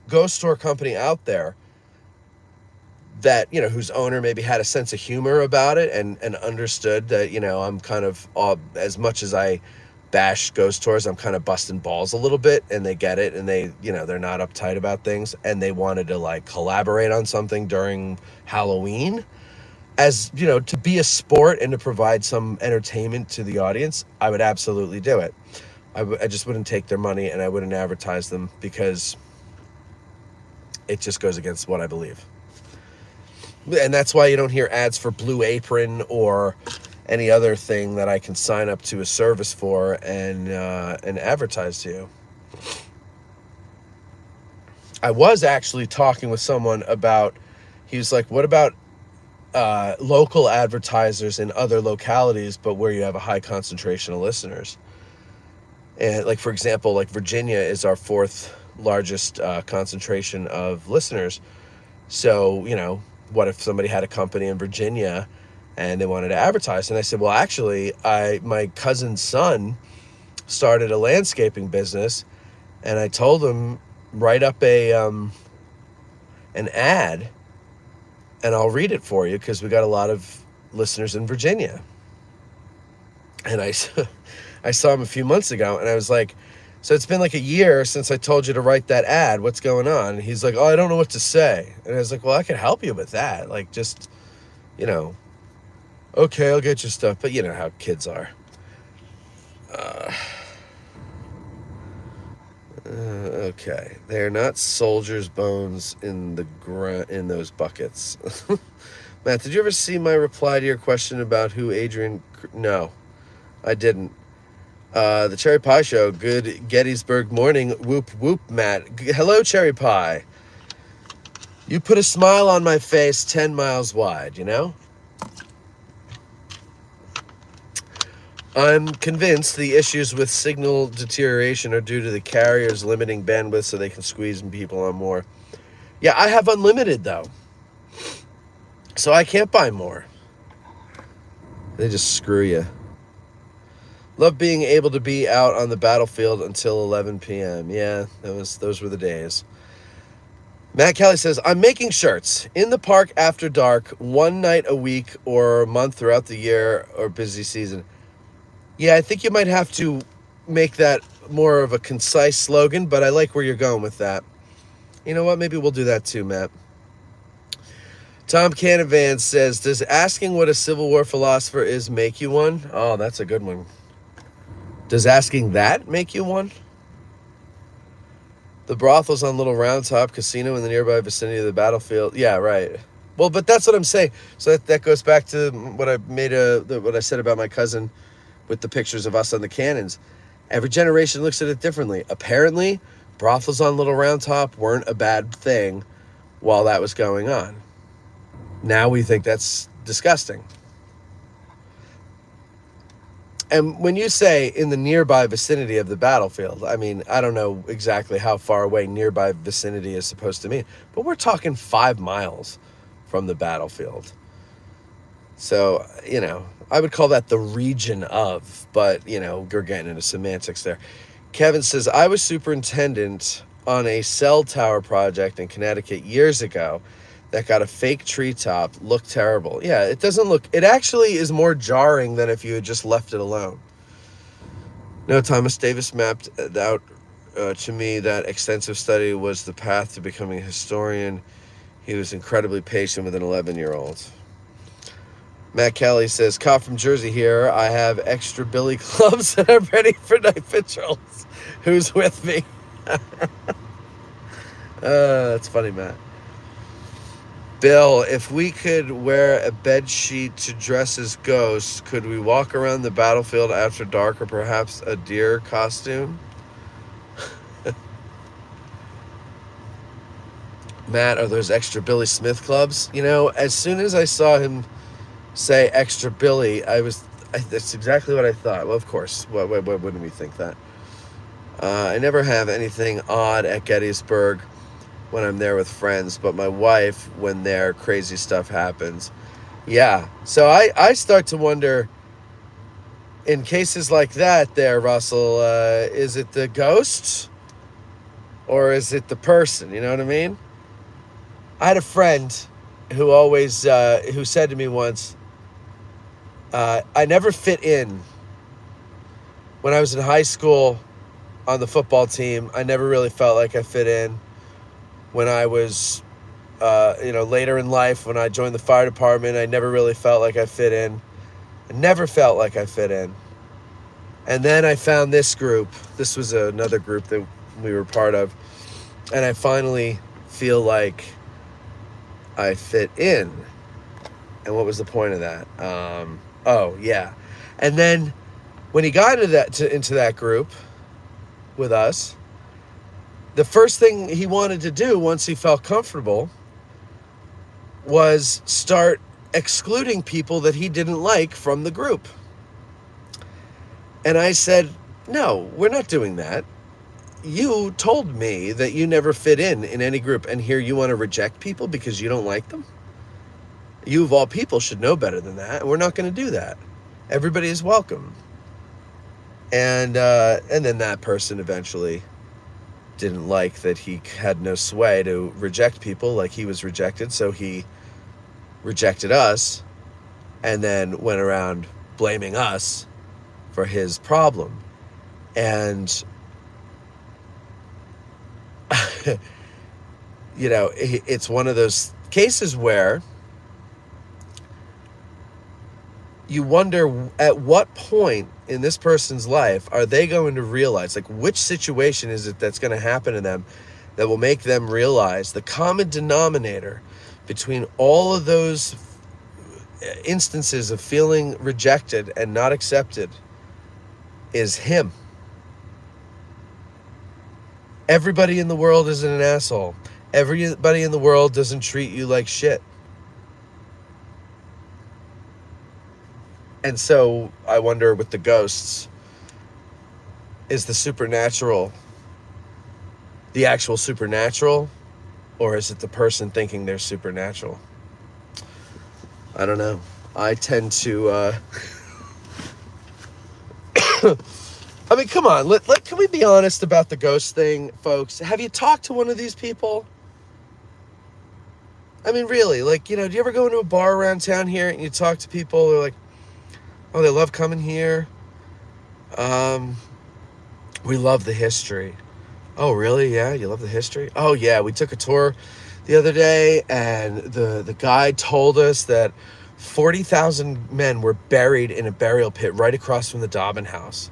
ghost tour company out there that, whose owner maybe had a sense of humor about it and understood that, I'm kind of, as much as I bash ghost tours, I'm kind of busting balls a little bit, and they get it, and they, they're not uptight about things, and they wanted to like collaborate on something during Halloween, as, to be a sport and to provide some entertainment to the audience, I would absolutely do it. I just wouldn't take their money, and I wouldn't advertise them, because it just goes against what I believe. And that's why you don't hear ads for Blue Apron or any other thing that I can sign up to a service for and advertise to you. I was actually talking with someone about, he was like, what about local advertisers in other localities, but where you have a high concentration of listeners? And like, for example, like Virginia is our 4th largest concentration of listeners. So, what if somebody had a company in Virginia and they wanted to advertise? And I said, well, actually, my cousin's son started a landscaping business, and I told him, write up an ad, and I'll read it for you, because we got a lot of listeners in Virginia. And I saw him a few months ago, and I was like, so it's been like a year since I told you to write that ad. What's going on? And he's like, oh, I don't know what to say. And I was like, well, I can help you with that. Like, just, okay, I'll get you stuff. But you know how kids are. Okay. They're not soldiers' bones in in those buckets. Matt, did you ever see my reply to your question about who Adrian... No, I didn't. The Cherry Pie Show. Good Gettysburg morning. Whoop, whoop, Matt. Hello, Cherry Pie. You put a smile on my face 10 miles wide, I'm convinced the issues with signal deterioration are due to the carriers limiting bandwidth so they can squeeze people on more. Yeah, I have unlimited, though. So I can't buy more. They just screw you. Love being able to be out on the battlefield until 11 p.m. Yeah, those were the days. Matt Kelly says, I'm making shirts in the park after dark, one night a week or a month throughout the year or busy season. Yeah, I think you might have to make that more of a concise slogan, but I like where you're going with that. You know what? Maybe we'll do that too, Matt. Tom Canavan says, does asking what a Civil War philosopher is make you one? Oh, that's a good one. Does asking that make you one? The brothel's on Little Round Top Casino in the nearby vicinity of the battlefield. Yeah, right. Well, but that's what I'm saying. So that goes back to what what I said about my cousin with the pictures of us on the cannons. Every generation looks at it differently. Apparently, brothels on Little Round Top weren't a bad thing while that was going on. Now we think that's disgusting. And when you say in the nearby vicinity of the battlefield, I mean, I don't know exactly how far away nearby vicinity is supposed to mean, but we're talking 5 miles from the battlefield. So, I would call that the region of, but, we're getting into semantics there. Kevin says, I was superintendent on a cell tower project in Connecticut years ago that got a fake treetop, looked terrible. Yeah, it actually is more jarring than if you had just left it alone. No, Thomas Davis mapped out to me that extensive study was the path to becoming a historian. He was incredibly patient with an 11-year-old. Matt Kelly says, cop from Jersey here. I have extra billy clubs and I'm ready for night patrols. Who's with me? That's funny, Matt. Bill, if we could wear a bed sheet to dress as ghosts, could we walk around the battlefield after dark or perhaps a deer costume? Matt, are those extra Billy Smith clubs? As soon as I saw him say extra Billy, that's exactly what I thought. Well, of course. Why wouldn't we think that? I never have anything odd at Gettysburg when I'm there with friends, but my wife, when there, crazy stuff happens. Yeah. So I start to wonder, in cases like that there, Russell, is it the ghost or is it the person? You know what I mean? I had a friend who always, who said to me once, I never fit in. When I was in high school on the football team, I never really felt like I fit in. When I was, later in life, when I joined the fire department, I never really felt like I fit in. I never felt like I fit in. And then I found this group. This was another group that we were part of. And I finally feel like I fit in. And what was the point of that? Oh, yeah. And then when he got into that group with us, the first thing he wanted to do once he felt comfortable was start excluding people that he didn't like from the group. And I said, no, we're not doing that. You told me that you never fit in any group, and here you want to reject people because you don't like them? You, of all people, should know better than that. We're not going to do that. Everybody is welcome. And then that person eventually didn't like that he had no sway to reject people like he was rejected, so he rejected us and then went around blaming us for his problem. And it's one of those cases where you wonder at what point in this person's life are they going to realize, like, which situation is it that's going to happen to them that will make them realize the common denominator between all of those instances of feeling rejected and not accepted is him. Everybody in the world isn't an asshole. Everybody in the world doesn't treat you like shit. And so I wonder with the ghosts, is the supernatural the actual supernatural, or is it the person thinking they're supernatural? I don't know. I tend to I mean, come on. Can we be honest about the ghost thing, folks? Have you talked to one of these people? I mean, really, like, do you ever go into a bar around town here and you talk to people, they're like, oh, they love coming here. Um, we love the history. Oh, really? Yeah, you love the history? Oh, yeah, we took a tour the other day, and the guide told us that 40,000 men were buried in a burial pit right across from the Dobbin house.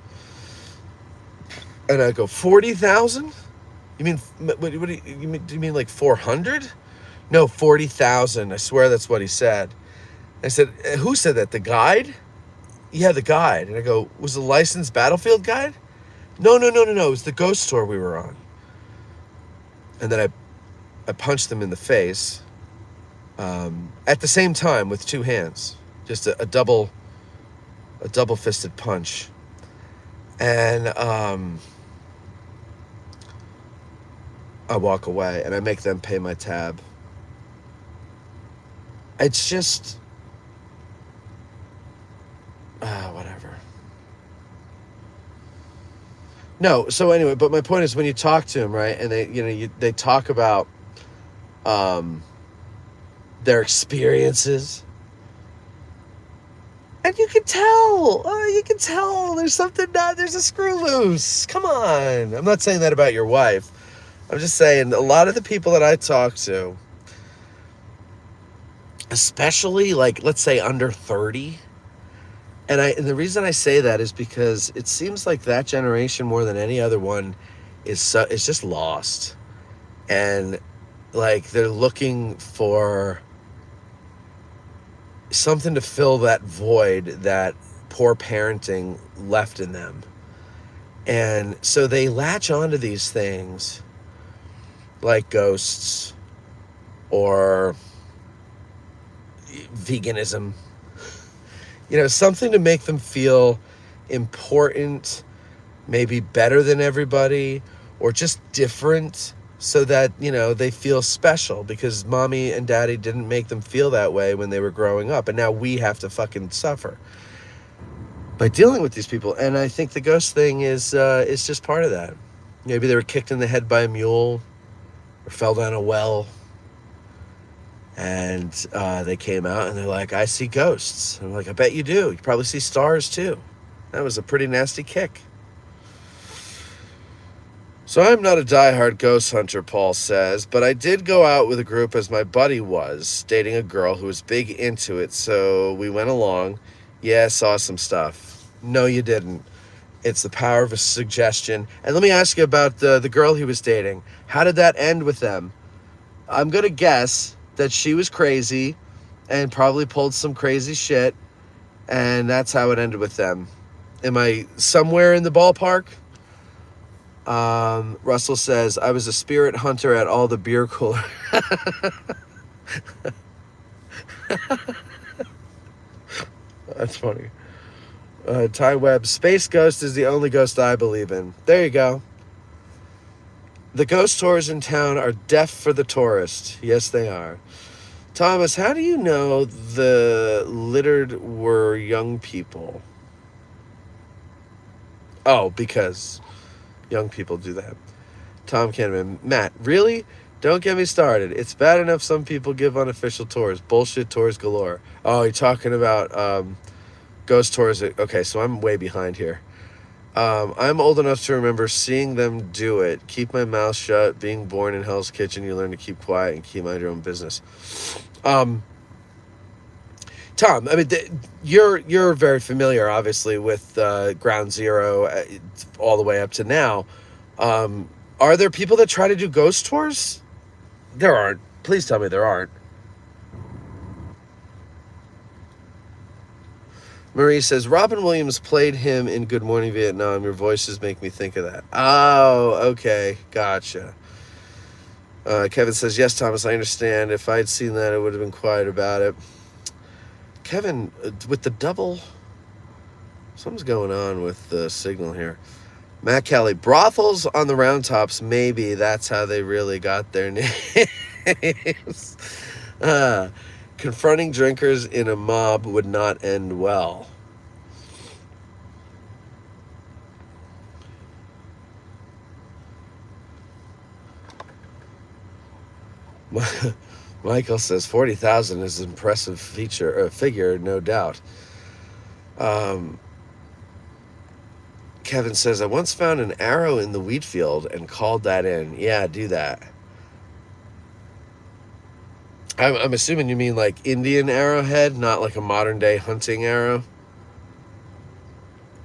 And I go, 40,000? You mean, what do you mean like 400? No, 40,000. I swear that's what he said. I said, who said that? The guide? Yeah, the guide. And I go, was the licensed battlefield guide? No. It was the ghost tour we were on. And then I punched them in the face at the same time with two hands. Just a double fisted punch. And I walk away and I make them pay my tab. It's just whatever. No, so anyway, but my point is when you talk to them, right, and they talk about their experiences, and you can tell, there's something there's a screw loose. Come on. I'm not saying that about your wife. I'm just saying a lot of the people that I talk to, especially like, let's say under 30, and the reason I say that is because it seems like that generation more than any other one is just lost. And like they're looking for something to fill that void that poor parenting left in them. And so they latch onto these things like ghosts or veganism, something to make them feel important, maybe better than everybody, or just different, so that, they feel special because mommy and daddy didn't make them feel that way when they were growing up. And now we have to fucking suffer by dealing with these people. And I think the ghost thing is just part of that. Maybe they were kicked in the head by a mule or fell down a well. And they came out and they're like, I see ghosts. And I'm like, I bet you do. You probably see stars too. That was a pretty nasty kick. So I'm not a diehard ghost hunter, Paul says, but I did go out with a group as my buddy was, dating a girl who was big into it, so we went along. Yeah, saw some stuff. No, you didn't. It's the power of a suggestion. And let me ask you about the girl he was dating. How did that end with them? I'm going to guess that she was crazy and probably pulled some crazy shit, and that's how it ended with them. Am I somewhere in the ballpark? Russell says, I was a spirit hunter at all the beer cooler. That's funny. Ty Webb, Space Ghost is the only ghost I believe in. There you go. The ghost tours in town are deaf for the tourist. Yes, they are. Thomas, how do you know the littered were young people? Oh, because young people do that. Tom Kahneman, Matt, really? Don't get me started. It's bad enough some people give unofficial tours. Bullshit tours galore. Oh, you're talking about ghost tours. Okay, so I'm way behind here. I'm old enough to remember seeing them do it. Keep my mouth shut. Being born in Hell's Kitchen, you learn to keep quiet and keep mind your own business. Tom, I mean, you're very familiar, obviously, with Ground Zero all the way up to now. Are there people that try to do ghost tours? There aren't. Please tell me there aren't. Marie says, Robin Williams played him in Good Morning Vietnam. Your voices make me think of that. Oh, okay. Gotcha. Kevin says, yes, Thomas, I understand. If I'd seen that, I would have been quiet about it. Kevin, with the double... Something's going on with the signal here. Matt Kelly, brothels on the round tops, maybe that's how they really got their names. Confronting drinkers in a mob would not end well. Michael says 40,000 is an impressive figure, no doubt. Um, Kevin says, I once found an arrow in the wheat field and called that in. Yeah, do that. I'm assuming you mean like Indian arrowhead, not like a modern day hunting arrow.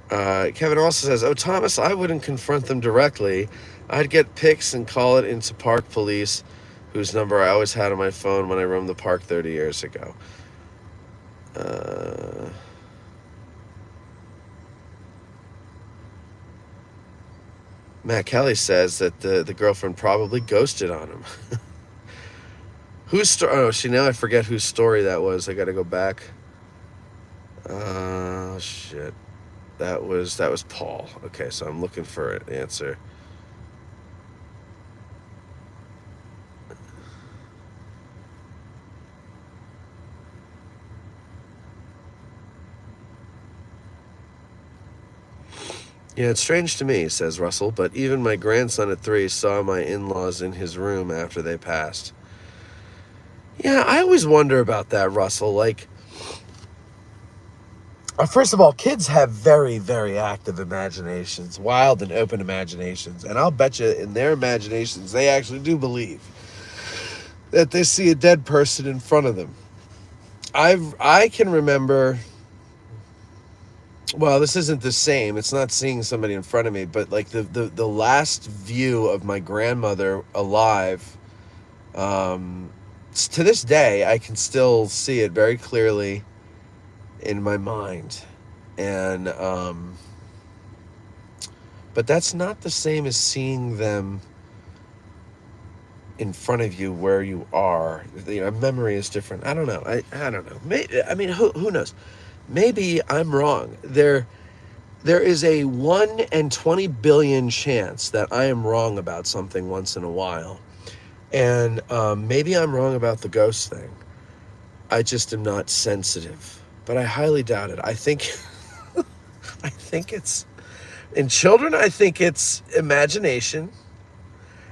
Kevin also says, oh, Thomas, I wouldn't confront them directly. I'd get pics and call it into park police, whose number I always had on my phone when I roamed the park 30 years ago. Matt Kelly says that the girlfriend probably ghosted on him. Whose story? Oh, see, now I forget whose story that was. I got to go back. Shit. That was Paul. Okay, so I'm looking for an answer. Yeah, it's strange to me, says Russell, but even my grandson at 3 saw my in-laws in his room after they passed. Yeah, I always wonder about that, Russell. Like, first of all, kids have very, very active imaginations, wild and open imaginations. And I'll bet you in their imaginations, they actually do believe that they see a dead person in front of them. I can remember, well, this isn't the same. It's not seeing somebody in front of me, but like the last view of my grandmother alive, to this day, I can still see it very clearly in my mind. And, but that's not the same as seeing them in front of you where you are. You know, memory is different. I don't know. I don't know. I mean, who knows? Maybe I'm wrong. There is a 1 in 20 billion chance that I am wrong about something once in a while. And maybe I'm wrong about the ghost thing. I just am not sensitive. But I highly doubt it. I think I think it's in children, I think it's imagination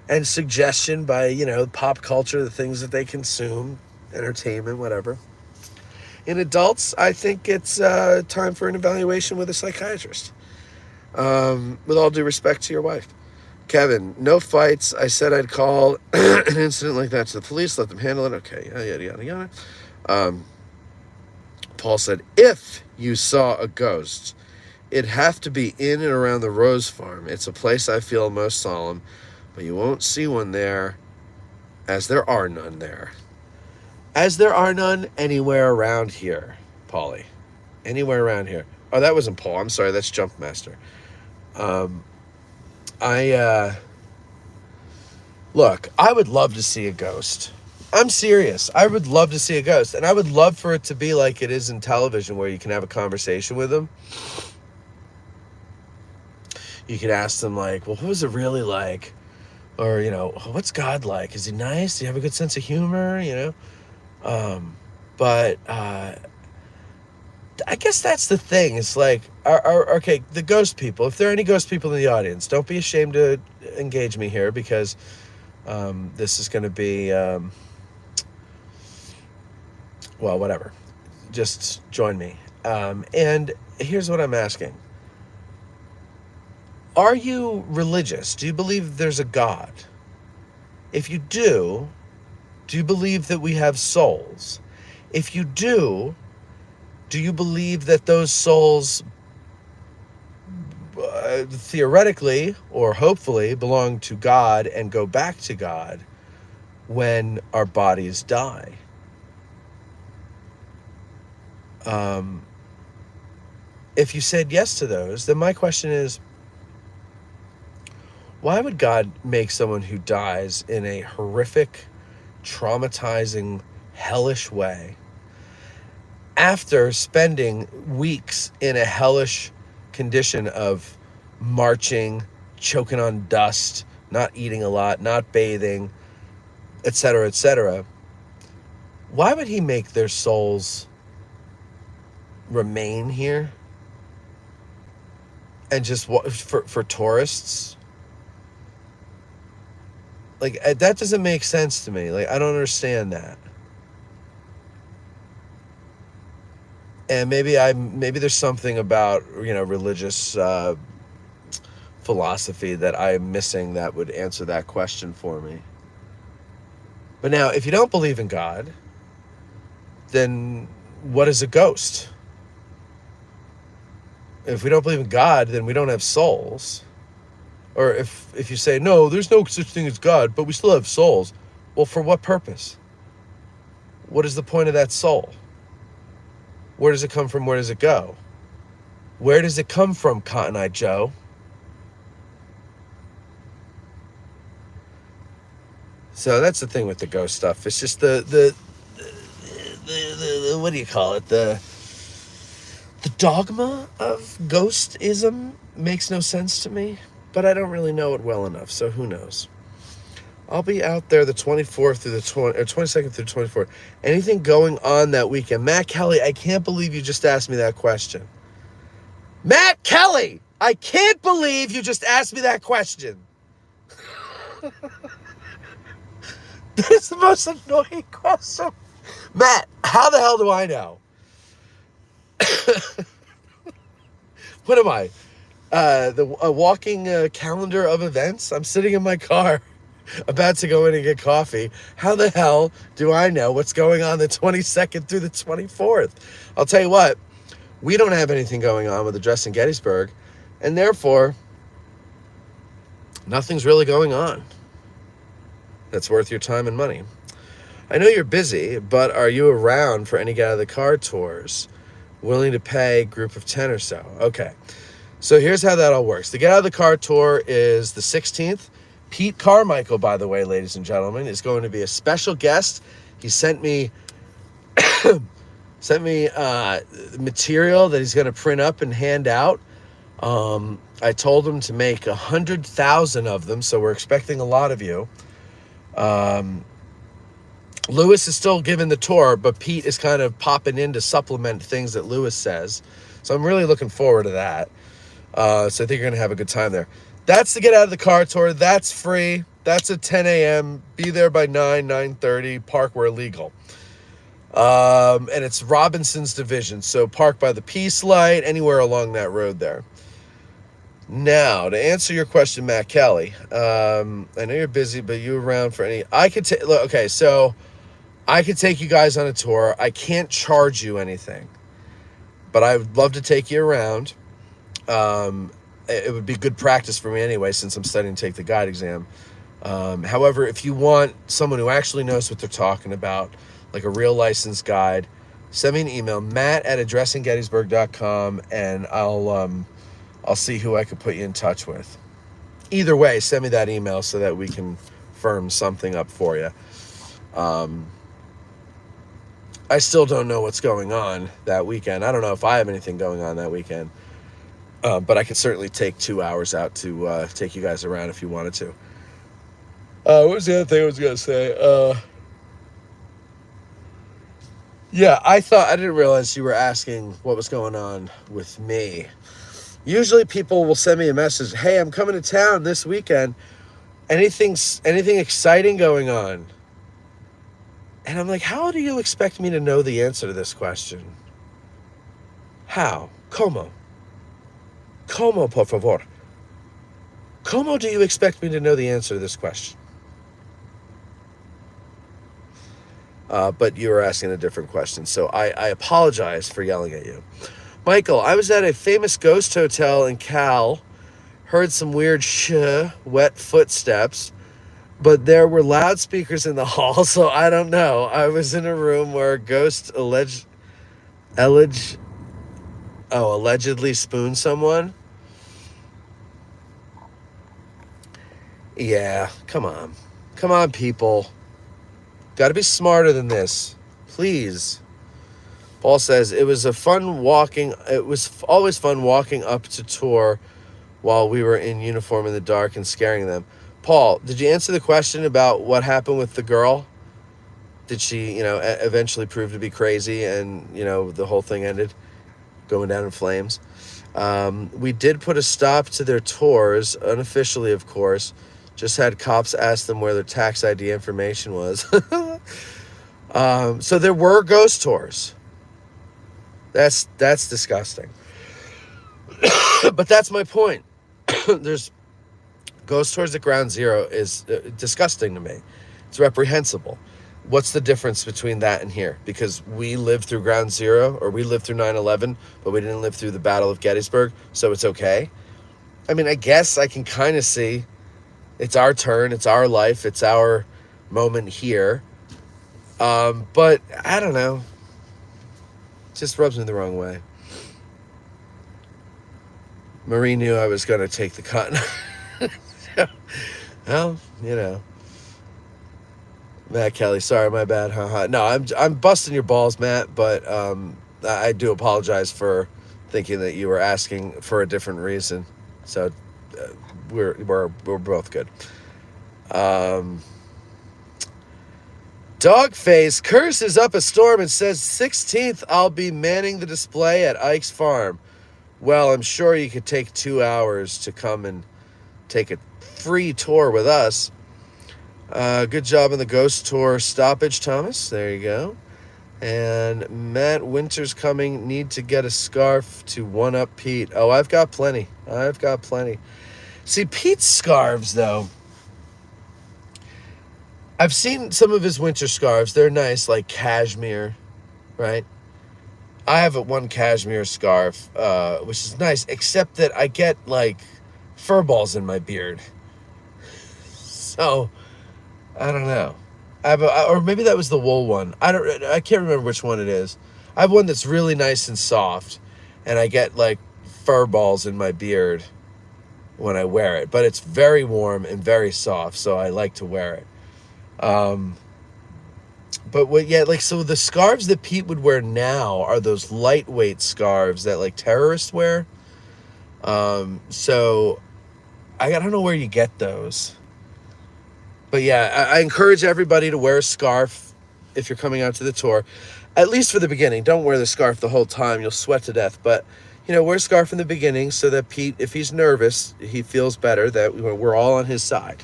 and suggestion by, pop culture, the things that they consume, entertainment, whatever. In adults, I think it's time for an evaluation with a psychiatrist. With all due respect to your wife. Kevin, no fights. I said I'd call an incident like that to the police, let them handle it. Okay, yada, yada, yada. Paul said, if you saw a ghost, it'd have to be in and around the Rose Farm. It's a place I feel most solemn, but you won't see one there, as there are none there. As there are none anywhere around here, Paulie. Anywhere around here. Oh, that wasn't Paul. I'm sorry, that's Jumpmaster. Look, I would love to see a ghost. I'm serious. I would love to see a ghost. And I would love for it to be like it is in television, where you can have a conversation with them. You could ask them, like, well, what was it really like? Or, what's God like? Is he nice? Do you have a good sense of humor? But I guess that's the thing. It's like, okay, the ghost people, if there are any ghost people in the audience, don't be ashamed to engage me here, because this is going to be, well, whatever. Just join me. And here's what I'm asking. Are you religious? Do you believe there's a God? If you do you believe that we have souls? If you do you believe that those souls theoretically or hopefully belong to God and go back to God when our bodies die? If you said yes to those, then my question is, why would God make someone who dies in a horrific, traumatizing, hellish way, after spending weeks in a hellish condition of marching, choking on dust, not eating a lot, not bathing, etc., etc., why would he make their souls remain here? And just for tourists? Like, that doesn't make sense to me. Like, I don't understand that. And maybe there's something about, religious philosophy that I'm missing that would answer that question for me. But now, if you don't believe in God, then what is a ghost? If we don't believe in God, then we don't have souls. Or if you say, no, there's no such thing as God, but we still have souls. Well, for what purpose? What is the point of that soul? Where does it come from? Where does it go? Where does it come from, Cotton Eye Joe? So that's the thing with the ghost stuff. It's just the what do you call it? The dogma of ghostism makes no sense to me, but I don't really know it well enough, so who knows? I'll be out there the 24th through the 22nd through 24th. Anything going on that weekend? Matt Kelly, I can't believe you just asked me that question. Matt Kelly, I can't believe you just asked me that question. That is the most annoying question. Matt, how the hell do I know? What am I? A walking calendar of events? I'm sitting in my car about to go in and get coffee. How the hell do I know what's going on the 22nd through the 24th? I'll tell you what, we don't have anything going on with Address in Gettysburg, and therefore, nothing's really going on that's worth your time and money. I know you're busy, but are you around for any Get Out of the Car tours? Willing to pay, group of 10 or so. Okay, so here's how that all works. The Get Out of the Car tour is the 16th. Pete Carmichael, by the way, ladies and gentlemen, is going to be a special guest. He sent me material that he's going to print up and hand out. I told him to make 100,000 of them, so we're expecting a lot of you. Lewis is still giving the tour, but Pete is kind of popping in to supplement things that Lewis says. So I'm really looking forward to that. So I think you're going to have a good time there. That's the Get Out of the Car tour. That's free. That's at 10 a.m. Be there by 9:30. Park where legal. And it's Robinson's division. So park by the Peace Light, anywhere along that road there. Now, to answer your question, Matt Kelly, I know you're busy, but you around for any... so I could take you guys on a tour. I can't charge you anything, but I would love to take you around. It would be good practice for me anyway, since I'm studying to take the guide exam. However, if you want someone who actually knows what they're talking about, like a real licensed guide, send me an email, matt@addressingettysburg.com, and I'll see who I could put you in touch with. Either way, send me that email so that we can firm something up for you. I still don't know what's going on that weekend. I don't know if I have anything going on that weekend. But I could certainly take 2 hours out to take you guys around if you wanted to. What was the other thing I was going to say? Yeah, I didn't realize you were asking what was going on with me. Usually people will send me a message, hey, I'm coming to town this weekend. Anything exciting going on? And I'm like, how do you expect me to know the answer to this question? How? Como, por favor? Como do you expect me to know the answer to this question? But you were asking a different question, so I apologize for yelling at you. Michael, I was at a famous ghost hotel in Cal, heard some weird wet footsteps, but there were loudspeakers in the hall, so I don't know. I was in a room where a ghost allegedly spooned someone. Yeah, come on, people. Got to be smarter than this, please. Paul says it was always fun walking up to tour while we were in uniform in the dark and scaring them. Paul, did you answer the question about what happened with the girl? Did she, eventually prove to be crazy and, the whole thing ended going down in flames? We did put a stop to their tours, unofficially, of course. Just had cops ask them where their tax ID information was. So there were ghost tours. That's disgusting. But that's my point. There's goes towards the ground zero is disgusting to me. It's reprehensible. What's the difference between that and here? Because we lived through ground zero, or we lived through 9/11, but we didn't live through the Battle of Gettysburg, so it's okay. I mean, I guess I can kind of see it's our turn, it's our life, it's our moment here. But I don't know. It just rubs me the wrong way. Marie knew I was going to take the cut. Well, Matt Kelly, sorry, my bad. No, I'm busting your balls, Matt, but I do apologize for thinking that you were asking for a different reason. So we're both good. Dogface curses up a storm and says 16th I'll be manning the display at Ike's farm. Well, I'm sure you could take 2 hours to come and take a free tour with us. Good job on the ghost tour stoppage, Thomas. There you go. And Matt, winter's coming. Need to get a scarf to one-up Pete. Oh, I've got plenty. See, Pete's scarves, though. I've seen some of his winter scarves. They're nice, like cashmere, right? I have one cashmere scarf, which is nice, except that I get, like, fur balls in my beard. So, I don't know. Or maybe that was the wool one. I can't remember which one it is. I have one that's really nice and soft, and I get, like, fur balls in my beard when I wear it. But it's very warm and very soft, so I like to wear it. So the scarves that Pete would wear now are those lightweight scarves that, like, terrorists wear. So I don't know where you get those. But yeah, I encourage everybody to wear a scarf if you're coming out to the tour, at least for the beginning. Don't wear the scarf the whole time. You'll sweat to death. But, wear a scarf in the beginning so that Pete, if he's nervous, he feels better that we're all on his side.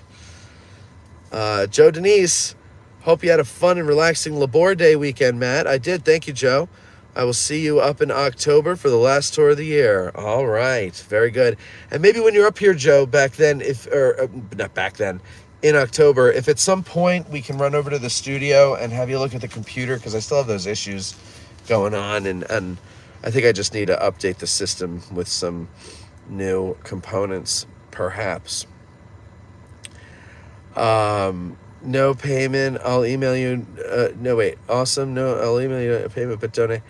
Joe Denise, hope you had a fun and relaxing Labor Day weekend, Matt. I did. Thank you, Joe. I will see you up in October for the last tour of the year. All right. Very good. And maybe when you're up here, Joe, not back then, in October, if at some point we can run over to the studio and have you look at the computer, because I still have those issues going on, and I think I just need to update the system with some new components, perhaps. No payment. I'll email you. Awesome. No, I'll email you a payment, but donate.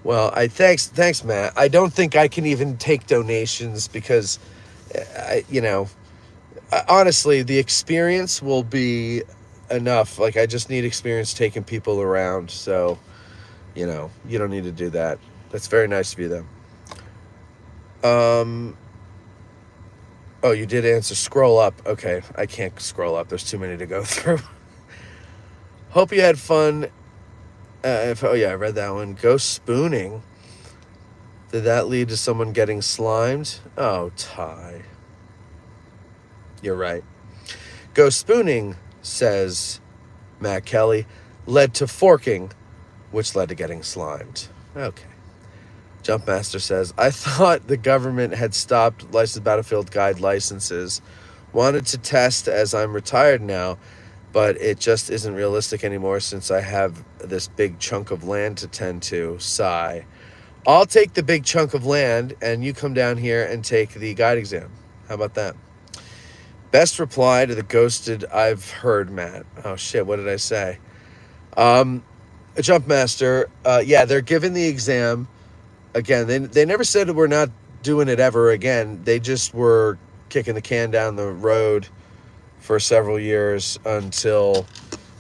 Well, thanks, Matt. I don't think I can even take donations because, honestly, the experience will be enough. Like, I just need experience taking people around. So, you don't need to do that. That's very nice of you, though. Oh, you did answer. Scroll up. Okay, I can't scroll up. There's too many to go through. Hope you had fun. I read that one. Ghost spooning. Did that lead to someone getting slimed? Oh, Ty. You're right. Ghost spooning, says Matt Kelly, led to forking, which led to getting slimed. Okay. Jumpmaster says, I thought the government had stopped licensed Battlefield Guide licenses. Wanted to test as I'm retired now, but it just isn't realistic anymore since I have this big chunk of land to tend to. Sigh. I'll take the big chunk of land and you come down here and take the guide exam. How about that? Best reply to the ghosted I've heard, Matt. Oh shit, what did I say? Jumpmaster, they're giving the exam. Again, they never said we're not doing it ever again. They just were kicking the can down the road for several years until,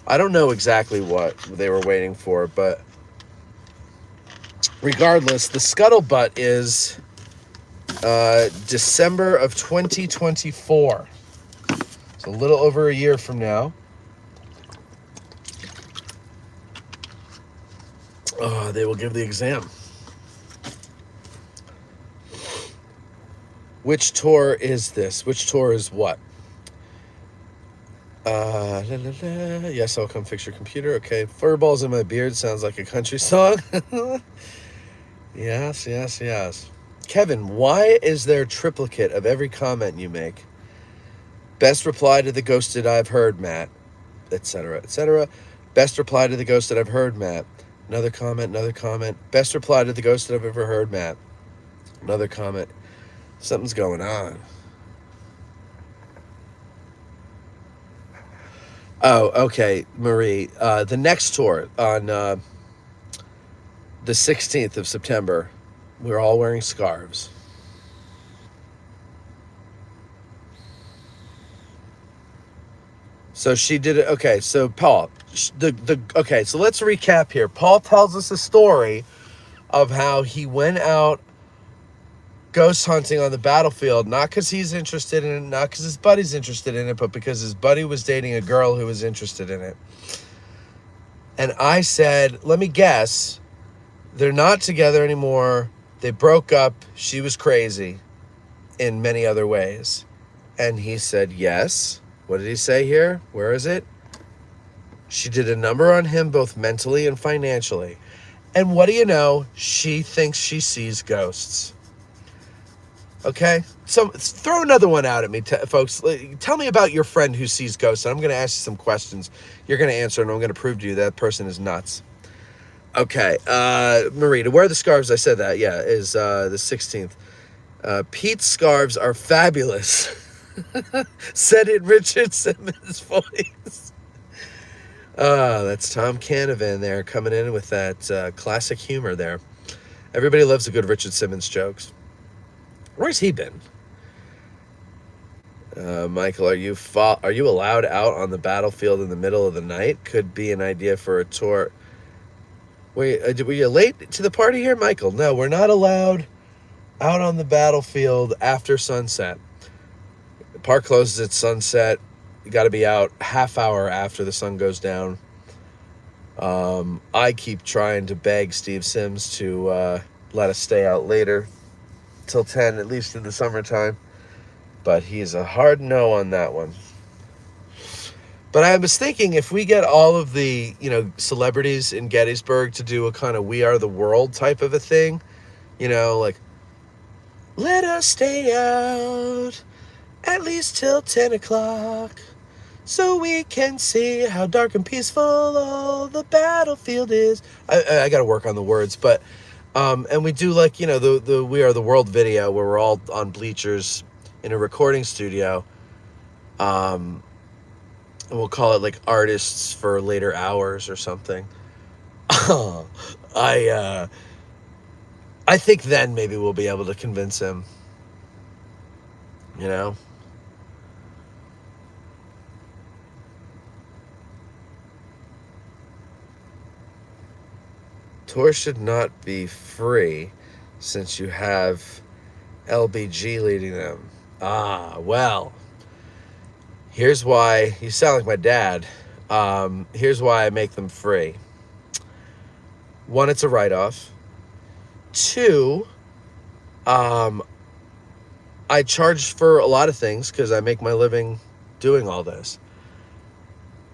I don't know exactly what they were waiting for, but regardless, the scuttlebutt is December of 2024. It's a little over a year from now. They will give the exam. Which tour is this? Which tour is what? Yes, I'll come fix your computer. Okay. Furballs in my beard sounds like a country song. Yes, yes, yes. Kevin, why is there triplicate of every comment you make? Best reply to the ghosted I've heard, Matt, etc., etc. Best reply to the ghosted I've heard, Matt. Another comment, another comment. Best reply to the ghosted I've ever heard, Matt. Another comment. Something's going on. Oh, okay, Marie. The next tour on the 16th of September, we're all wearing scarves. So she did it. Okay, so Paul, okay, so let's recap here. Paul tells us a story of how he went out ghost hunting on the battlefield, not because he's interested in it, not because his buddy's interested in it, but because his buddy was dating a girl who was interested in it. And I said, let me guess, they're not together anymore. They broke up. She was crazy in many other ways. And he said, yes. What did he say here? Where is it? She did a number on him both mentally and financially. And what do you know? She thinks she sees ghosts. Okay? So throw another one out at me, folks. Tell me about your friend who sees ghosts. And I'm going to ask you some questions. You're going to answer, and I'm going to prove to you that person is nuts. Okay. Marie, to wear the scarves, I said that. Yeah, is the 16th. Pete's scarves are fabulous. Said it Richard Simmons' voice. That's Tom Canavan there coming in with that classic humor there. Everybody loves a good Richard Simmons jokes. Where's he been? Michael, are you allowed out on the battlefield in the middle of the night? Could be an idea for a tour. Wait, were you late to the party here, Michael? No, we're not allowed out on the battlefield after sunset. The park closes at sunset. You got to be out half hour after the sun goes down. I keep trying to beg Steve Sims to let us stay out later, till 10, at least in the summertime. But he's a hard no on that one. But I was thinking, if we get all of the, celebrities in Gettysburg to do a kind of We Are the World type of a thing, like, let us stay out at least till 10 o'clock so we can see how dark and peaceful all the battlefield is. I got to work on the words, but, and we do like, the We Are the World video where we're all on bleachers in a recording studio. And we'll call it like Artists for Later Hours or something. I think then maybe we'll be able to convince him. Tours should not be free since you have LBG leading them. Well, here's why. You sound like my dad. Here's why I make them free. One, it's a write-off. Two, I charge for a lot of things because I make my living doing all this.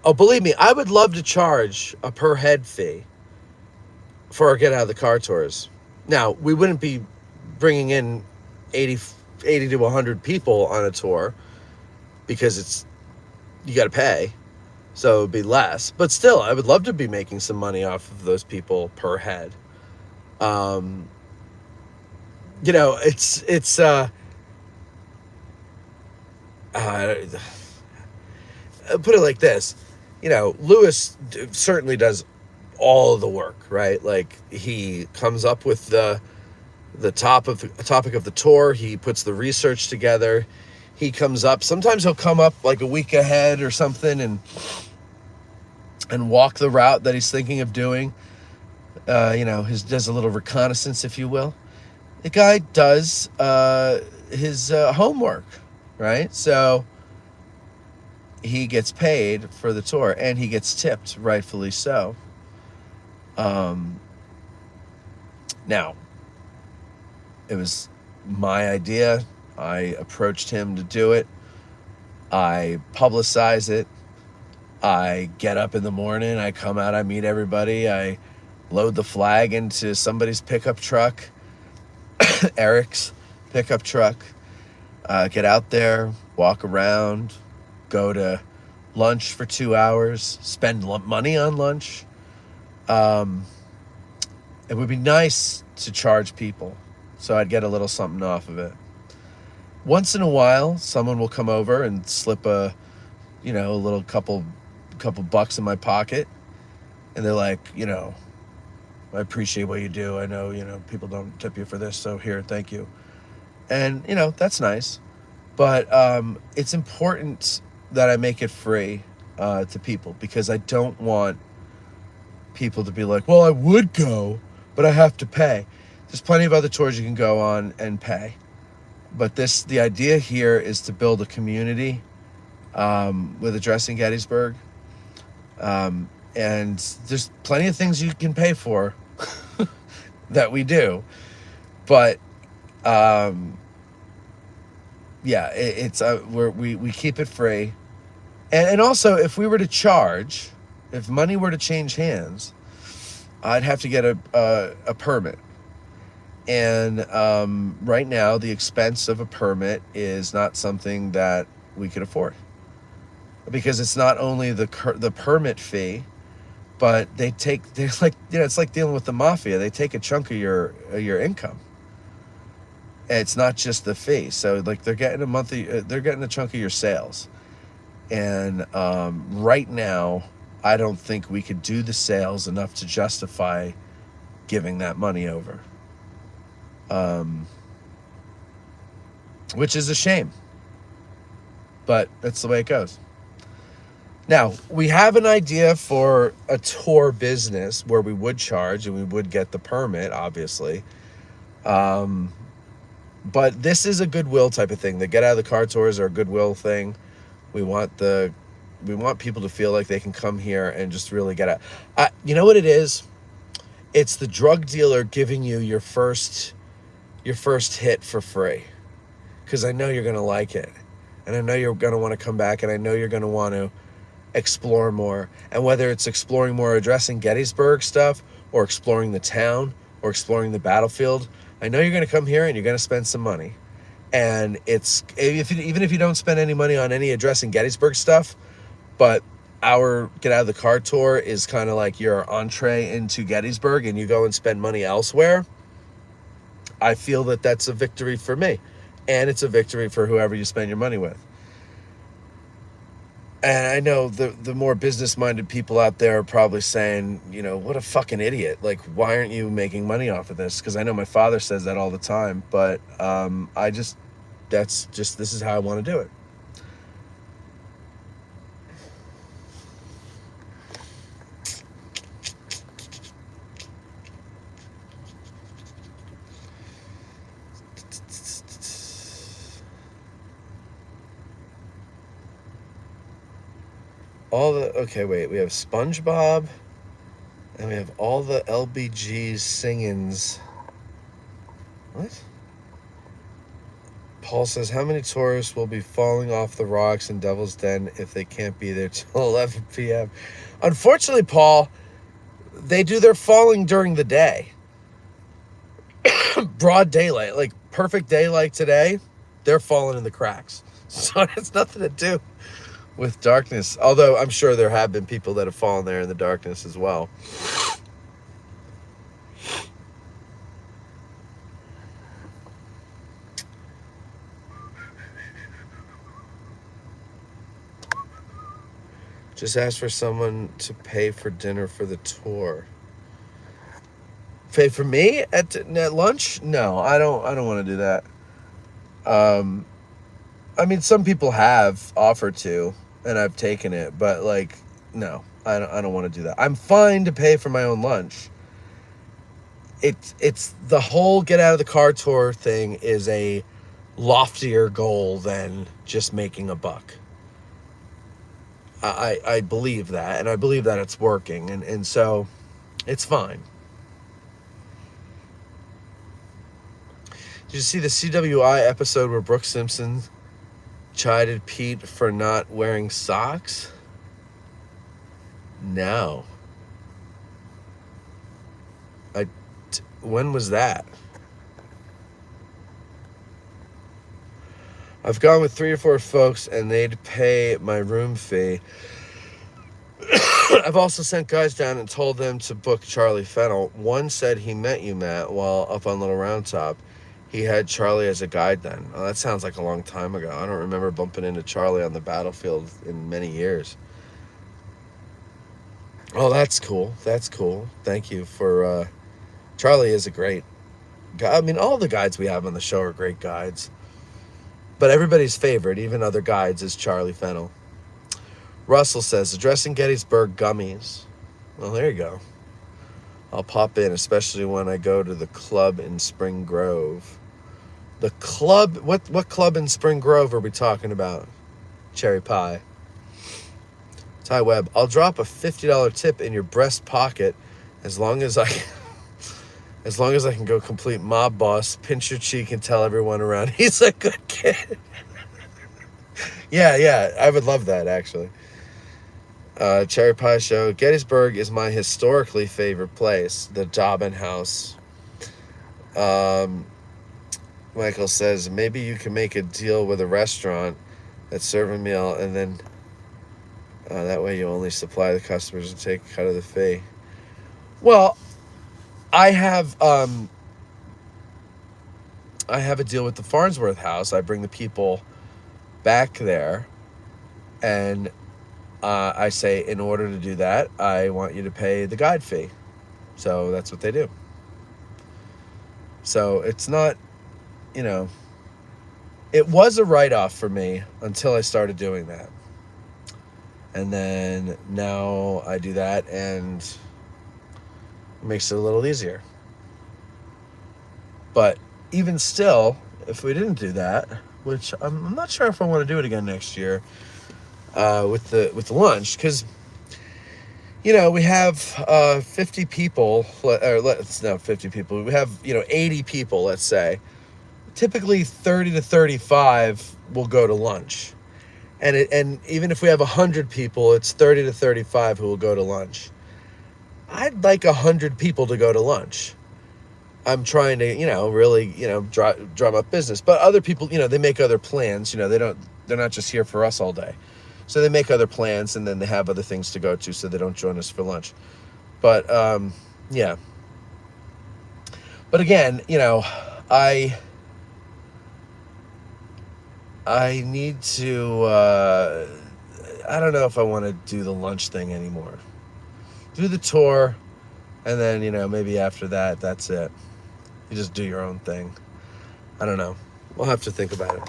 Oh, believe me, I would love to charge a per head fee for our Get Out of the Car tours. Now, we wouldn't be bringing in 80 to 100 people on a tour because you got to pay. So it would be less. But still, I would love to be making some money off of those people per head. It's put it like this. Lewis certainly does all of the work, right? Like, he comes up with the topic of the tour. He puts the research together. He comes up. Sometimes he'll come up like a week ahead or something and walk the route that he's thinking of doing. Does a little reconnaissance, if you will. The guy does his homework, right? So he gets paid for the tour, and he gets tipped, rightfully so. Now, it was my idea. I approached him to do it. I publicize it. I get up in the morning. I come out. I meet everybody. I load the flag into somebody's pickup truck, Eric's pickup truck, get out there, walk around, go to lunch for 2 hours, spend money on lunch. It would be nice to charge people, so I'd get a little something off of it. Once in a while, someone will come over and slip a little couple bucks in my pocket, and they're like, I appreciate what you do. I know, people don't tip you for this, so here, thank you. And, that's nice. But it's important that I make it free to people, because I don't want people to be like, well, I would go, but I have to pay. There's plenty of other tours you can go on and pay. But the idea here is to build a community with Addressing Gettysburg. And there's plenty of things you can pay for that we do. But we keep it free. And also, if we were to charge, if money were to change hands, I'd have to get a permit. And right now, the expense of a permit is not something that we could afford, because it's not only the permit fee, but it's like dealing with the mafia. They take a chunk of your income. It's not just the fee. So like they're getting a chunk of your sales. And right now, I don't think we could do the sales enough to justify giving that money over. Which is a shame. But that's the way it goes. Now, we have an idea for a tour business where we would charge and we would get the permit, obviously. But this is a goodwill type of thing. The Get Out of the Car tours are a goodwill thing. We want people to feel like they can come here and just really get out. You know what it is? It's the drug dealer giving you your first hit for free, because I know you're going to like it, and I know you're going to want to come back, and I know you're going to want to explore more. And whether it's exploring more Addressing Gettysburg stuff, or exploring the town, or exploring the battlefield, I know you're going to come here and you're going to spend some money. And even if you don't spend any money on any Addressing Gettysburg stuff, but our Get Out of the Car tour is kind of like your entree into Gettysburg, and you go and spend money elsewhere, I feel that that's a victory for me. And it's a victory for whoever you spend your money with. And I know the more business-minded people out there are probably saying, what a fucking idiot. Like, why aren't you making money off of this? Because I know my father says that all the time. But this is how I want to do it. We have SpongeBob, and we have all the LBG's singings. What? Paul says, how many tourists will be falling off the rocks in Devil's Den if they can't be there till 11 p.m.? Unfortunately, Paul, they do their falling during the day. Broad daylight, like perfect day like today, they're falling in the cracks. So it has nothing to do with darkness, although I'm sure there have been people that have fallen there in the darkness as well. Just ask for someone to pay for dinner for the tour. Pay for me at lunch? No, I don't want to do that. I mean, some people have offered to, and I've taken it, but no, I don't want to do that. I'm fine to pay for my own lunch. It's the whole Get Out of the Car tour thing is a loftier goal than just making a buck. I believe that, and I believe that it's working, and so it's fine. Did you see the CWI episode where Brooke Simpson chided Pete for not wearing socks? No. When was that? I've gone with 3 or 4 folks, and they'd pay my room fee. I've also sent guys down and told them to book Charlie Fennel. One said he met you, Matt, while up on Little Round Top. He had Charlie as a guide then. Oh, that sounds like a long time ago. I don't remember bumping into Charlie on the battlefield in many years. Oh, that's cool. That's cool. Thank you for... Charlie is a great guy. I mean, all the guides we have on the show are great guides. But everybody's favorite, even other guides, is Charlie Fennel. Russell says, addressing Gettysburg gummies. Well, there you go. I'll pop in, especially when I go to the club in Spring Grove. The club? What club in Spring Grove are we talking about? Cherry Pie. Ty Webb, I'll drop a $50 tip in your breast pocket as long as I can go complete mob boss, pinch your cheek, and tell everyone around he's a good kid. Yeah, I would love that, actually. Cherry Pie Show. Gettysburg is my historically favorite place. The Dobbin House. Michael says, maybe you can make a deal with a restaurant that serve a meal, and then that way you only supply the customers and take a cut of the fee. Well, I have a deal with the Farnsworth House. I bring the people back there, and I say, in order to do that, I want you to pay the guide fee. So that's what they do. So it's not, it was a write-off for me until I started doing that. And then now I do that, and it makes it a little easier. But even still, if we didn't do that, which I'm not sure if I want to do it again next year, with the lunch, because we have 50 people, or let's not 50 people. We have 80 people, let's say. Typically 30 to 35 will go to lunch, and even if we have 100 people, it's 30 to 35 who will go to lunch. I'd like 100 people to go to lunch. I'm trying to really drum up business, but other people they make other plans. They're not just here for us all day. So they make other plans, and then they have other things to go to, so they don't join us for lunch. But, yeah. But again, I need to, I don't know if I want to do the lunch thing anymore. Do the tour, and then, maybe after that, that's it. You just do your own thing. I don't know. We'll have to think about it.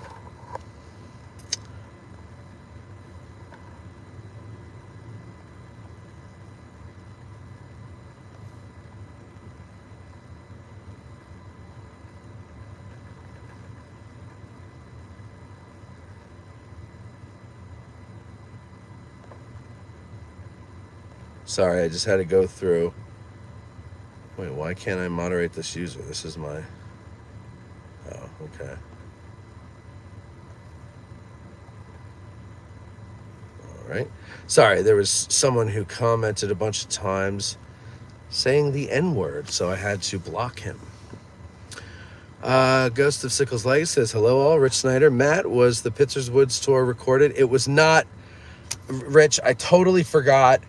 Sorry, I just had to go through. Wait, why can't I moderate this user? This is my... Oh, okay. All right. Sorry, there was someone who commented a bunch of times saying the N-word, so I had to block him. Ghost of Sickles Light says, hello all, Rich Snyder. Matt, was the Pitzers Woods tour recorded? It was not. Rich, I totally forgot.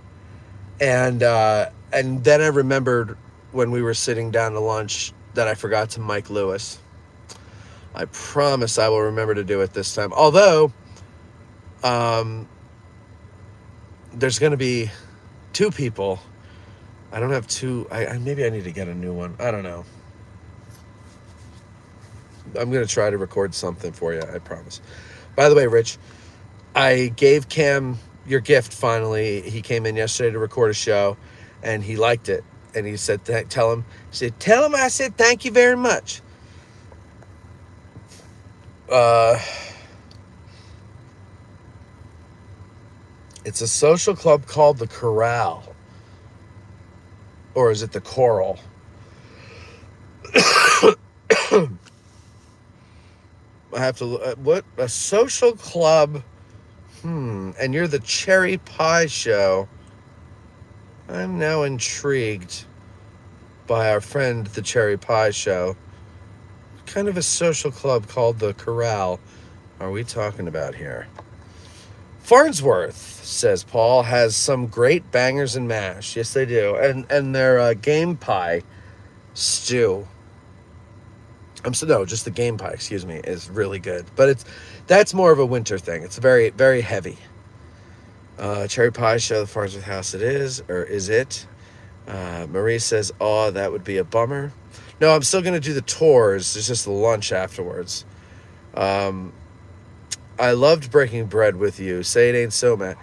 And then I remembered when we were sitting down to lunch that I forgot to Mike Lewis. I promise I will remember to do it this time. Although, there's going to be 2 people. I don't have 2. Maybe I need to get a new one. I don't know. I'm going to try to record something for you. I promise. By the way, Rich, I gave Cam your gift finally. He came in yesterday to record a show, and he liked it. And he said, tell him I said thank you very much. It's a social club called the Corral. Or is it the Coral? I have to look. What? A social club... and you're the Cherry Pie Show. I'm now intrigued. by our friend the Cherry Pie Show. Kind of a social club called the Corral are we talking about here? Farnsworth, says Paul, has some great bangers and mash. Yes, they do. And their game pie stew. No, just the game pie, excuse me, is really good. But that's more of a winter thing. It's very, very heavy. Cherry Pie Show, the Farnsworth House it is, or is it? Marie says, oh, that would be a bummer. No, I'm still going to do the tours. It's just the lunch afterwards. I loved breaking bread with you. Say it ain't so, Matt.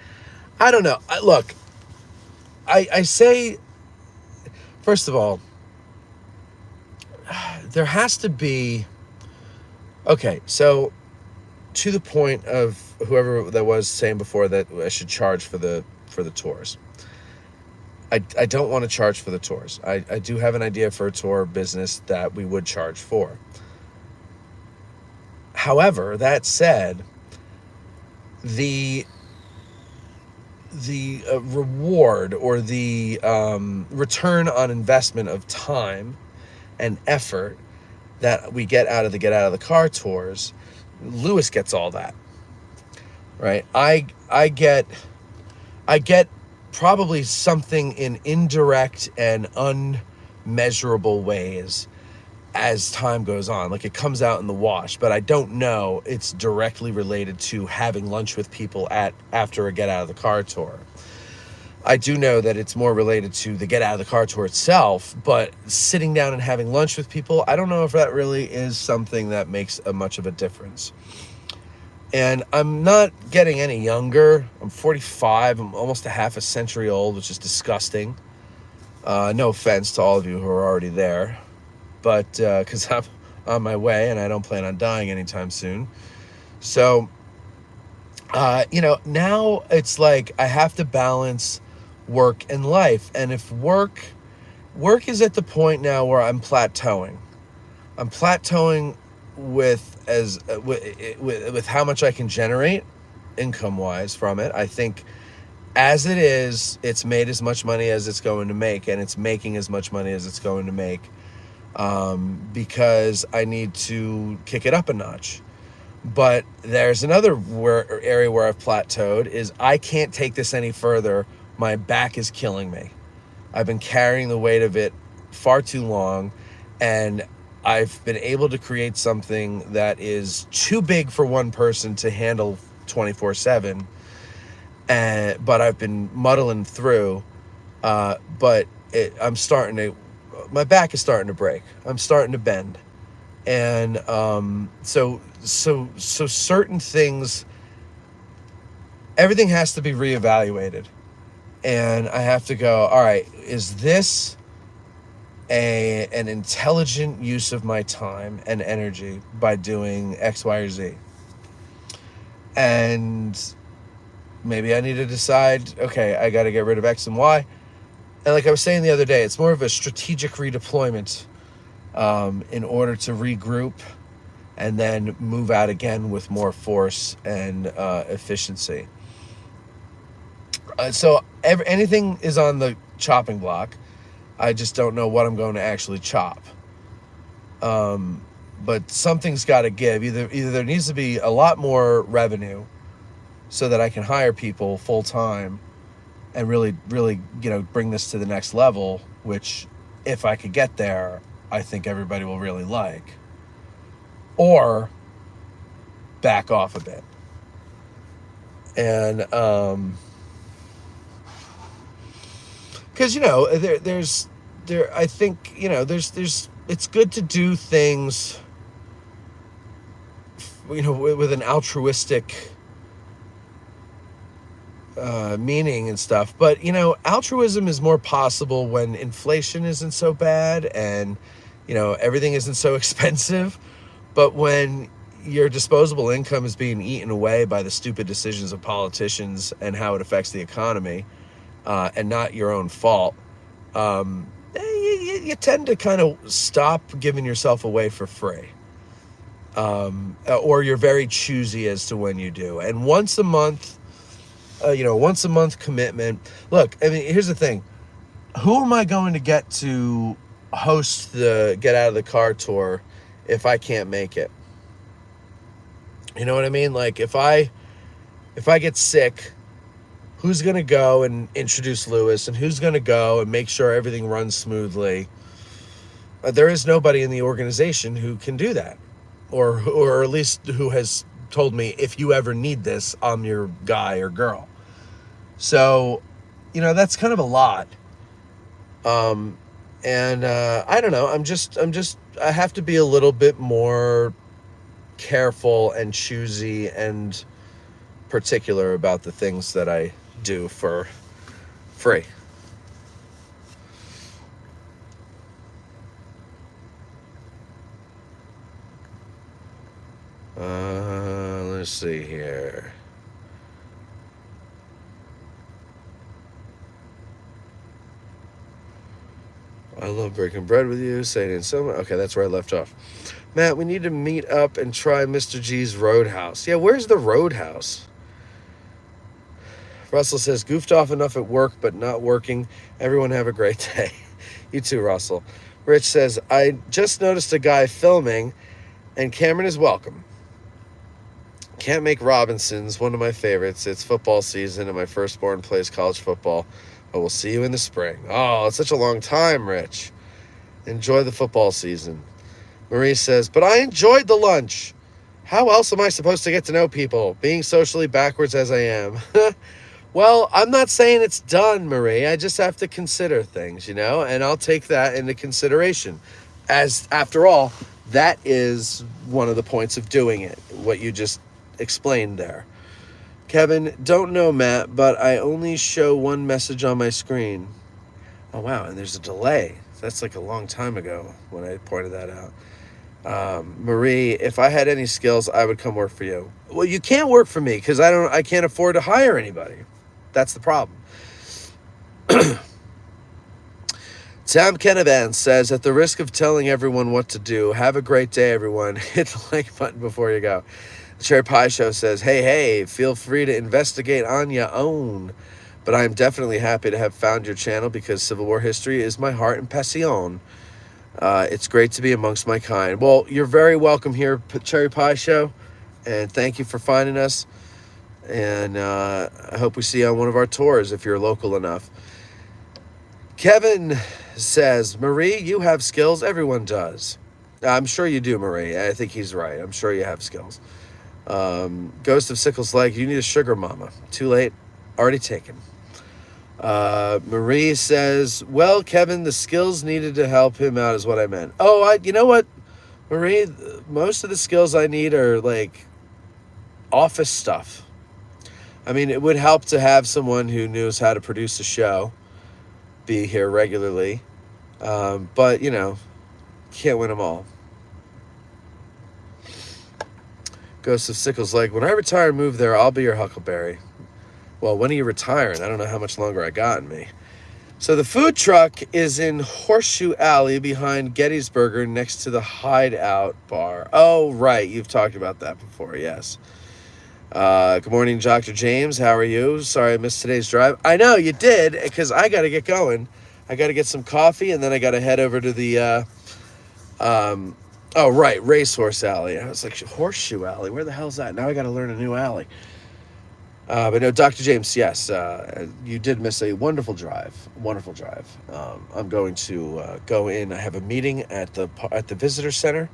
I don't know. Look, I say, first of all, there has to be, okay, so to the point of whoever that was saying before that I should charge for the tours. I don't want to charge for the tours. I do have an idea for a tour business that we would charge for. However, that said, the reward or the return on investment of time and effort that we get out of the car tours, Lewis gets all that, right? I get probably something in indirect and unmeasurable ways as time goes on. Like, it comes out in the wash, but I don't know it's directly related to having lunch with people after a get out of the car tour. I do know that it's more related to the get out of the car tour itself, but sitting down and having lunch with people, I don't know if that really is something that makes much of a difference. And I'm not getting any younger. I'm 45. I'm almost a half a century old, which is disgusting. No offense to all of you who are already there, but because I'm on my way and I don't plan on dying anytime soon. So, now it's like I have to balance work and life. And if work is at the point now where I'm plateauing. I'm plateauing with how much I can generate income wise from it. I think as it is, it's made as much money as it's going to make, and it's making as much money as it's going to make, because I need to kick it up a notch. But there's another area where I've plateaued is I can't take this any further. My back is killing me. I've been carrying the weight of it far too long, and I've been able to create something that is too big for one person to handle 24/7. But I've been muddling through. But my back is starting to break. I'm starting to bend. And so certain things, everything has to be reevaluated. And I have to go, all right, is this an intelligent use of my time and energy by doing X, Y, or Z? And maybe I need to decide, okay, I got to get rid of X and Y. And like I was saying the other day, it's more of a strategic redeployment in order to regroup and then move out again with more force and efficiency. So anything is on the chopping block. I just don't know what I'm going to actually chop. But something's got to give. Either there needs to be a lot more revenue so that I can hire people full time and really, really, bring this to the next level, which if I could get there, I think everybody will really like. Or back off a bit. And because I think it's good to do things with an altruistic meaning and stuff, but altruism is more possible when inflation isn't so bad and everything isn't so expensive. But when your disposable income is being eaten away by the stupid decisions of politicians and how it affects the economy, and not your own fault, you tend to kind of stop giving yourself away for free. Or you're very choosy as to when you do. And once a month commitment. Look, I mean, here's the thing. Who am I going to get to host the Get Out of the Car tour if I can't make it. You know what I mean? Like if I get sick, who's going to go and introduce Lewis, and who's going to go and make sure everything runs smoothly? There is nobody in the organization who can do that, or at least who has told me, if you ever need this, I'm your guy or girl. So, that's kind of a lot. And I don't know. I have to be a little bit more careful and choosy and particular about the things that I do for free. Let's see here. I love breaking bread with you, saying in summer. Okay, that's where I left off. Matt, we need to meet up and try Mr. G's Roadhouse. Yeah, where's the Roadhouse? Russell says, goofed off enough at work, but not working. Everyone have a great day. You too, Russell. Rich says, I just noticed a guy filming, and Cameron is welcome. Can't make Robinson's, one of my favorites. It's football season, and my firstborn plays college football. But we'll see you in the spring. Oh, it's such a long time, Rich. Enjoy the football season. Marie says, but I enjoyed the lunch. How else am I supposed to get to know people, being socially backwards as I am? Well, I'm not saying it's done, Marie. I just have to consider things, and I'll take that into consideration. As, after all, that is one of the points of doing it, what you just explained there. Kevin, don't know, Matt, but I only show one message on my screen. Oh, wow, and there's a delay. That's like a long time ago when I pointed that out. Marie, if I had any skills, I would come work for you. Well, you can't work for me because I can't afford to hire anybody. That's the problem. Sam Kenevan says, at the risk of telling everyone what to do, have a great day, everyone. Hit the like button before you go. The Cherry Pie Show says, hey, feel free to investigate on your own. But I am definitely happy to have found your channel because Civil War history is my heart and passion. It's great to be amongst my kind. Well, you're very welcome here, Cherry Pie Show. And thank you for finding us. And I hope we see you on one of our tours if you're local enough. Kevin says, Marie, you have skills. Everyone does. I'm sure you do, Marie. I think he's right. I'm sure you have skills. Ghost of Sickles Lake, you need a sugar mama. Too late. Already taken. Marie says, well, Kevin, the skills needed to help him out is what I meant. Oh, you know what, Marie? Most of the skills I need are like office stuff. I mean, it would help to have someone who knows how to produce a show be here regularly. But, can't win them all. Ghost of Sickles Lake, when I retire and move there, I'll be your Huckleberry. Well, when are you retiring? I don't know how much longer I got in me. So the food truck is in Horseshoe Alley behind Gettysburger next to the Hideout Bar. Oh, right. You've talked about that before. Yes. Good morning, Dr. James. How are you? Sorry I missed today's drive. I know you did because I got to get going. I got to get some coffee and then I got to head over to the, Racehorse Alley. I was like, Horseshoe Alley? Where the hell's that? Now I got to learn a new alley. But no, Dr. James, yes, you did miss a wonderful drive. Wonderful drive. I'm going to go in. I have a meeting at the visitor center.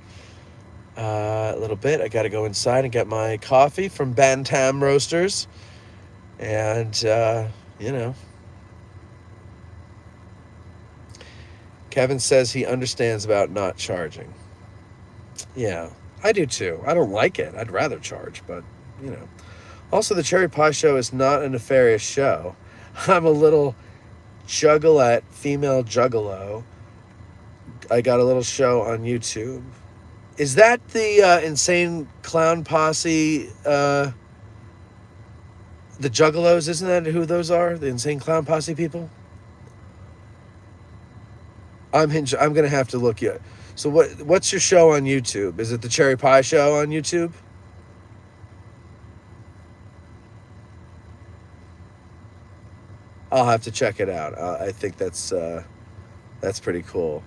A little bit. I got to go inside and get my coffee from Bantam Roasters, and Kevin says he understands about not charging. Yeah, I do too. I don't like it. I'd rather charge, but Also, the Cherry Pie Show is not a nefarious show. I'm a little juggalette, female juggalo. I got a little show on YouTube. Is that the Insane Clown Posse, the Juggalos? Isn't that who those are? The Insane Clown Posse people? I'm going to have to look yet. So what's your show on YouTube? Is it the Cherry Pie Show on YouTube? I'll have to check it out. I think that's pretty cool.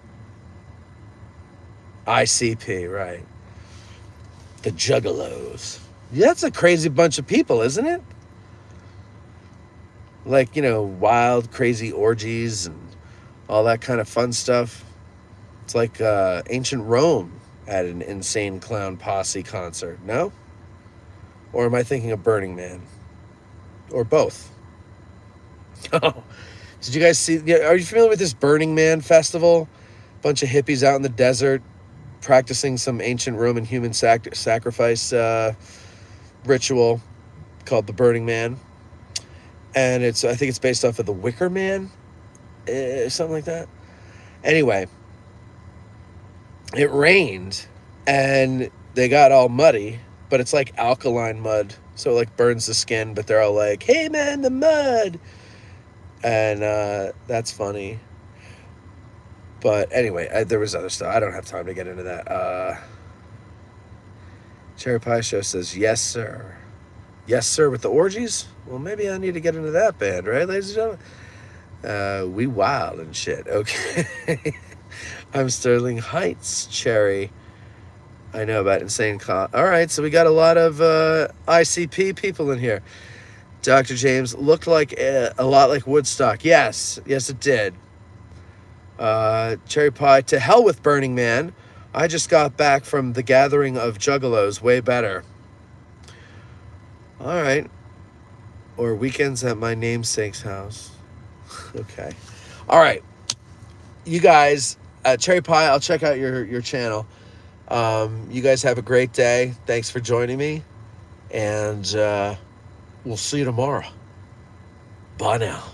ICP, right. The Juggalos. Yeah, that's a crazy bunch of people, isn't it? Like, wild, crazy orgies and all that kind of fun stuff. It's like ancient Rome at an insane clown posse concert, no? Or am I thinking of Burning Man? Or both? Oh, did you guys see? Yeah, are you familiar with this Burning Man festival? Bunch of hippies out in the desert practicing some ancient Roman human sacrifice ritual called the Burning Man. And I think it's based off of the Wicker Man, something like that. Anyway, it rained and they got all muddy, but it's like alkaline mud, so it like burns the skin, but they're all like, hey man, the mud. And that's funny. But anyway, there was other stuff. I don't have time to get into that. Cherry Pie Show says, yes, sir. Yes, sir, with the orgies? Well, maybe I need to get into that band, right, ladies and gentlemen? We wild and shit. Okay. I'm Sterling Heights, Cherry. I know about insane All right, so we got a lot of ICP people in here. Dr. James looked like a lot like Woodstock. Yes, it did. Cherry Pie, to hell with Burning Man. I just got back from the gathering of Juggalos. Way better. All right. Or weekends at my namesake's house. Okay. All right. You guys, Cherry Pie, I'll check out your channel. You guys have a great day. Thanks for joining me. And we'll see you tomorrow. Bye now.